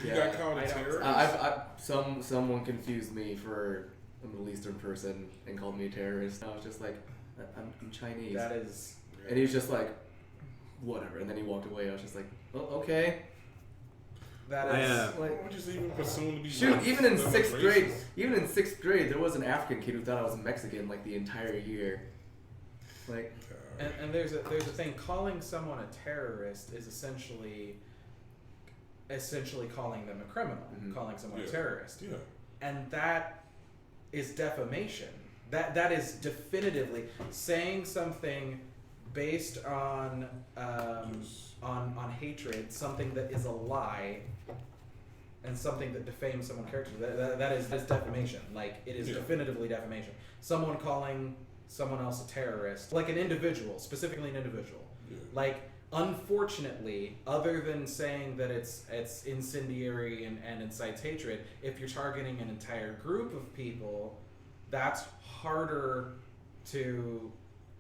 Yeah. got called a I don't- terrorist? Someone confused me for a Middle Eastern person and called me a terrorist. I was just like, I'm Chinese. that is And he was just like, whatever. And then he walked away. I was just like, well, okay. that I, is uh, Why would you even presume to be Shoot, racist? even in That's sixth racist. grade, there was an African kid who thought I was Mexican like the entire year. Like, and there's a thing. Calling someone a terrorist is essentially calling them a criminal, calling someone a Yeah. terrorist, Yeah. and that is defamation. That is definitively saying something based on on hatred, something that is a lie, and something that defames someone's character. That is defamation. Like, it is Yeah. definitively defamation. Someone calling someone else a terrorist, like an individual, specifically an individual. Yeah. Like, unfortunately, other than saying that it's incendiary and incites hatred, if you're targeting an entire group of people, that's harder to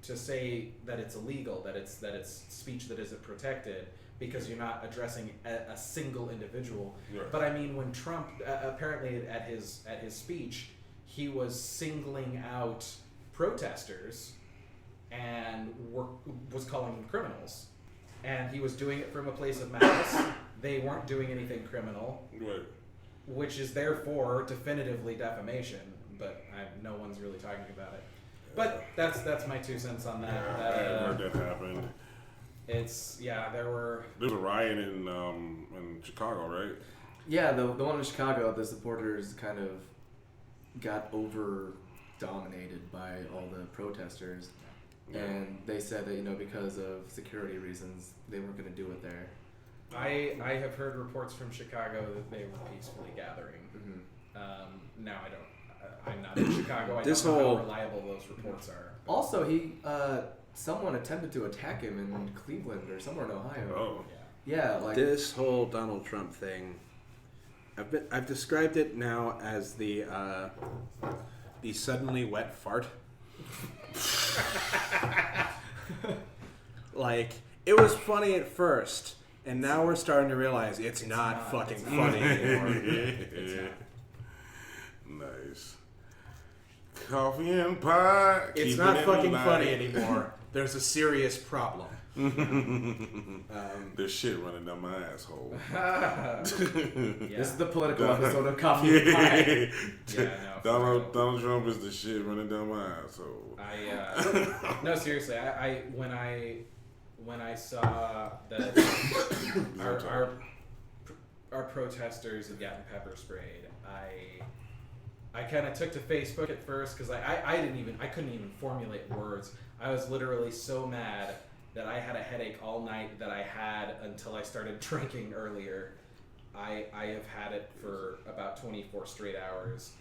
say that it's illegal, that it's speech that isn't protected, because you're not addressing a single individual. Right. But I mean, when Trump apparently at his speech, he was singling out protesters and was calling them criminals, and he was doing it from a place of malice. They weren't doing anything criminal, Right. which is therefore definitively defamation. But no one's really talking about it. But that's my 2 cents on that. I heard that happened. There were. There's a riot in Chicago, right? yeah, the one in Chicago, the supporters kind of got over dominated by all the protesters. Yeah. And they said that, because of security reasons, they weren't going to do it there. I have heard reports from Chicago that they were peacefully gathering. Now I don't. I'm not in Chicago. I This don't know whole- how reliable those reports are. Also, someone attempted to attack him in Cleveland or somewhere in Ohio. Oh. Yeah. Yeah, like This whole Donald Trump thing, I've described it now as the suddenly wet fart. Like, it was funny at first, and now we're starting to realize it's not fucking funny anymore. It's not. Nice. Coffee and pie. It's keeping not it fucking alive. funny anymore. There's a serious problem. There's shit running down my asshole. Yeah. this is the political episode of Coffee and Pie. Yeah, no, for real. Donald Trump is the shit running down my asshole. No, seriously. When I saw that our protesters had gotten pepper sprayed, I kind of took to Facebook at first because I couldn't even formulate words. I was literally so mad that I had a headache all night that I had until I started drinking earlier. I have had it for about 24 straight hours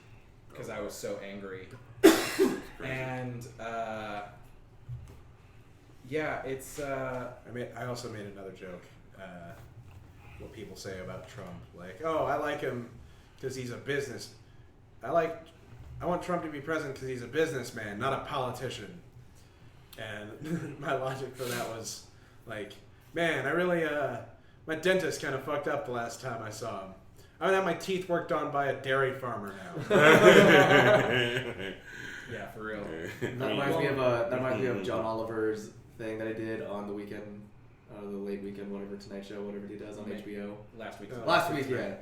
because I was so angry. And yeah, it's I also made another joke. What people say about Trump, like, oh, I like him because he's a business. I want Trump to be president because he's a businessman, not a politician. And my logic for that was like, man, I really my dentist kind of fucked up the last time I saw him. I'm gonna have my teeth worked on by a dairy farmer now. yeah, for real. That reminds me of John Oliver's thing that I did on the weekend, the late weekend, whatever, Tonight Show, whatever he does on HBO. Last week. Last week, yeah.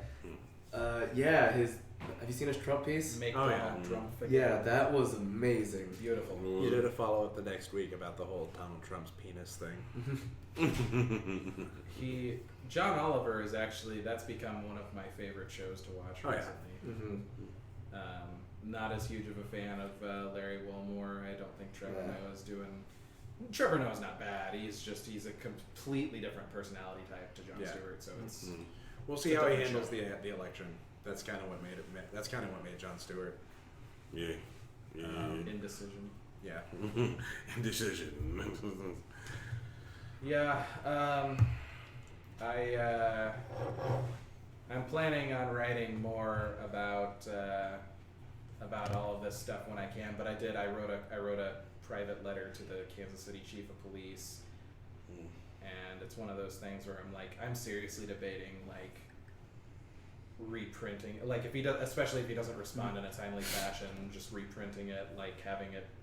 Yeah, have you seen his Trump piece? Make Oh, Donald yeah. Trump. Yeah, that was amazing. Beautiful. You did a follow up the next week about the whole Donald Trump's penis thing. John Oliver is actually, that's become one of my favorite shows to watch Oh, yeah. recently. Not as huge of a fan of Larry Wilmore. I don't think Trevor Noah is doing. Trevor Noah's not bad. He's a completely different personality type to Jon Yeah. Stewart. So it's We'll see It's a how he different handles the election. That's kind of what made it. That's kind of what made Jon Stewart. Yeah. indecision. Yeah. Indecision. Yeah, I'm planning on writing more about all of this stuff when I can. But I wrote a private letter to the Kansas City Chief of Police, and it's one of those things where I'm seriously debating reprinting, especially if he doesn't respond in a timely fashion, just reprinting it,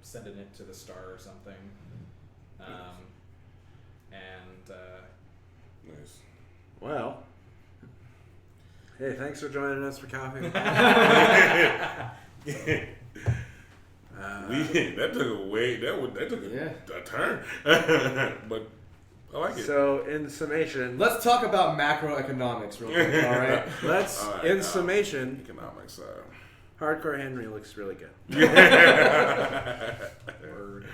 sending it to the Star or something. Nice. Well. Hey, thanks for joining us for coffee. That took a turn, but I like it. So, in summation, Let's talk about macroeconomics real quick, all right? let's All right, in now. summation, Economics. Hardcore Henry looks really good. Word.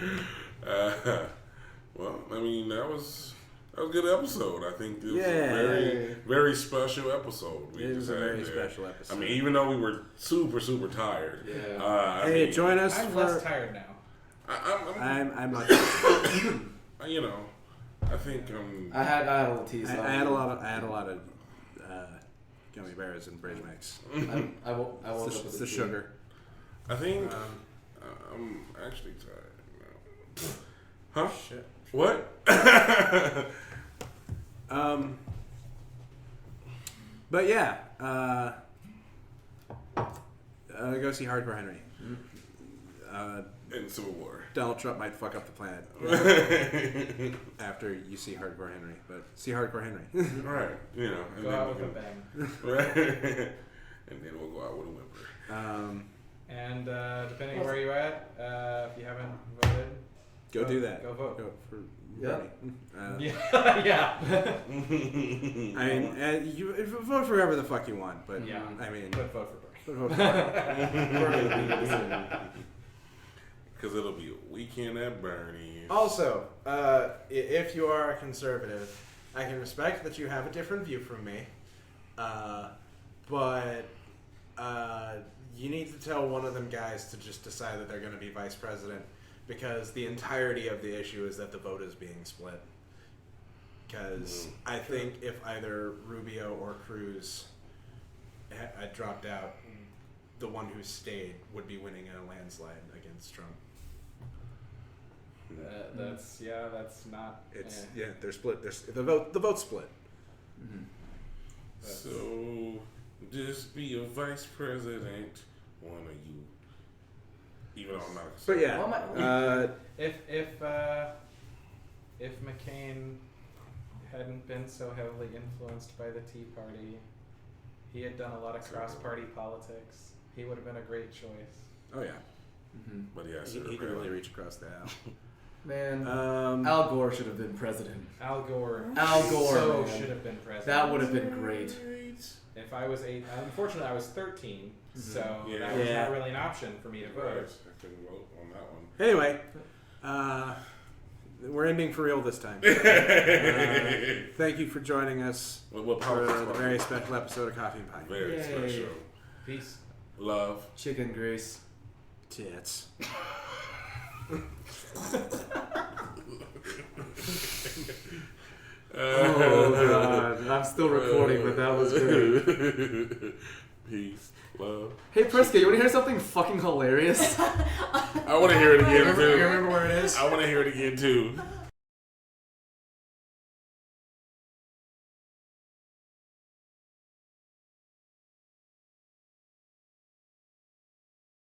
Well, I mean, that was a good episode. I think it was Yeah. a very, very special episode. It was a had very there. special episode. I mean, even though we were super, super tired. Yeah. I Hey, mean, join us I'm for. less tired now. I'm not. you know, I think I had a little tease. I had a lot of gummy bears and bridge mix. I woke up It's with the a tea. sugar. I think I'm actually tired now. Huh? Shit. What? But yeah, go see Hardcore Henry. In Civil War. Donald Trump might fuck up the planet after you see Hardcore Henry, but see Hardcore Henry. Right. You know. And Go then out we with a can- bang. Right. And then we'll go out with a whimper. And depending on where you're at, if you haven't voted, Go do that. Go vote. Go for Yeah. Bernie. yeah. I mean, you vote for whoever the fuck you want, but Yeah. I mean, But vote for Bernie. vote for Bernie. Because it'll be a weekend at Bernie's. Also, if you are a conservative, I can respect that you have a different view from me, but you need to tell one of them guys to just decide that they're going to be vice president, because the entirety of the issue is that the vote is being split. Because I think if either Rubio or Cruz had dropped out, the one who stayed would be winning in a landslide against Trump. That's not. It's they're split. The vote's split. Mm-hmm. So, just be a vice president, one of you. Even though I'm not. But yeah, Well, If McCain hadn't been so heavily influenced by the Tea Party, he had done a lot of cross-party politics. He would have been a great choice. oh yeah, Mm-hmm. But yeah, he could really reach across the aisle. Man, Um, Al Gore should have been president. Al Gore. Al Gore, So man. should have been president. That would have been great. If I was 8, unfortunately I was 13, so Yeah. that was Yeah. not really an option for me to vote. I couldn't vote on that one. Anyway, we're ending for real this time. Thank you for joining us What for politics the was very it? special episode of Coffee and Pie. Very Yay. special. Peace. Love. Chicken grease. Tits. Oh god, I'm still recording, but that was great. Peace. Love. Hey Prescott, you want to hear something fucking hilarious? I want to hear it again You too. remember where it is? I want to hear it again too.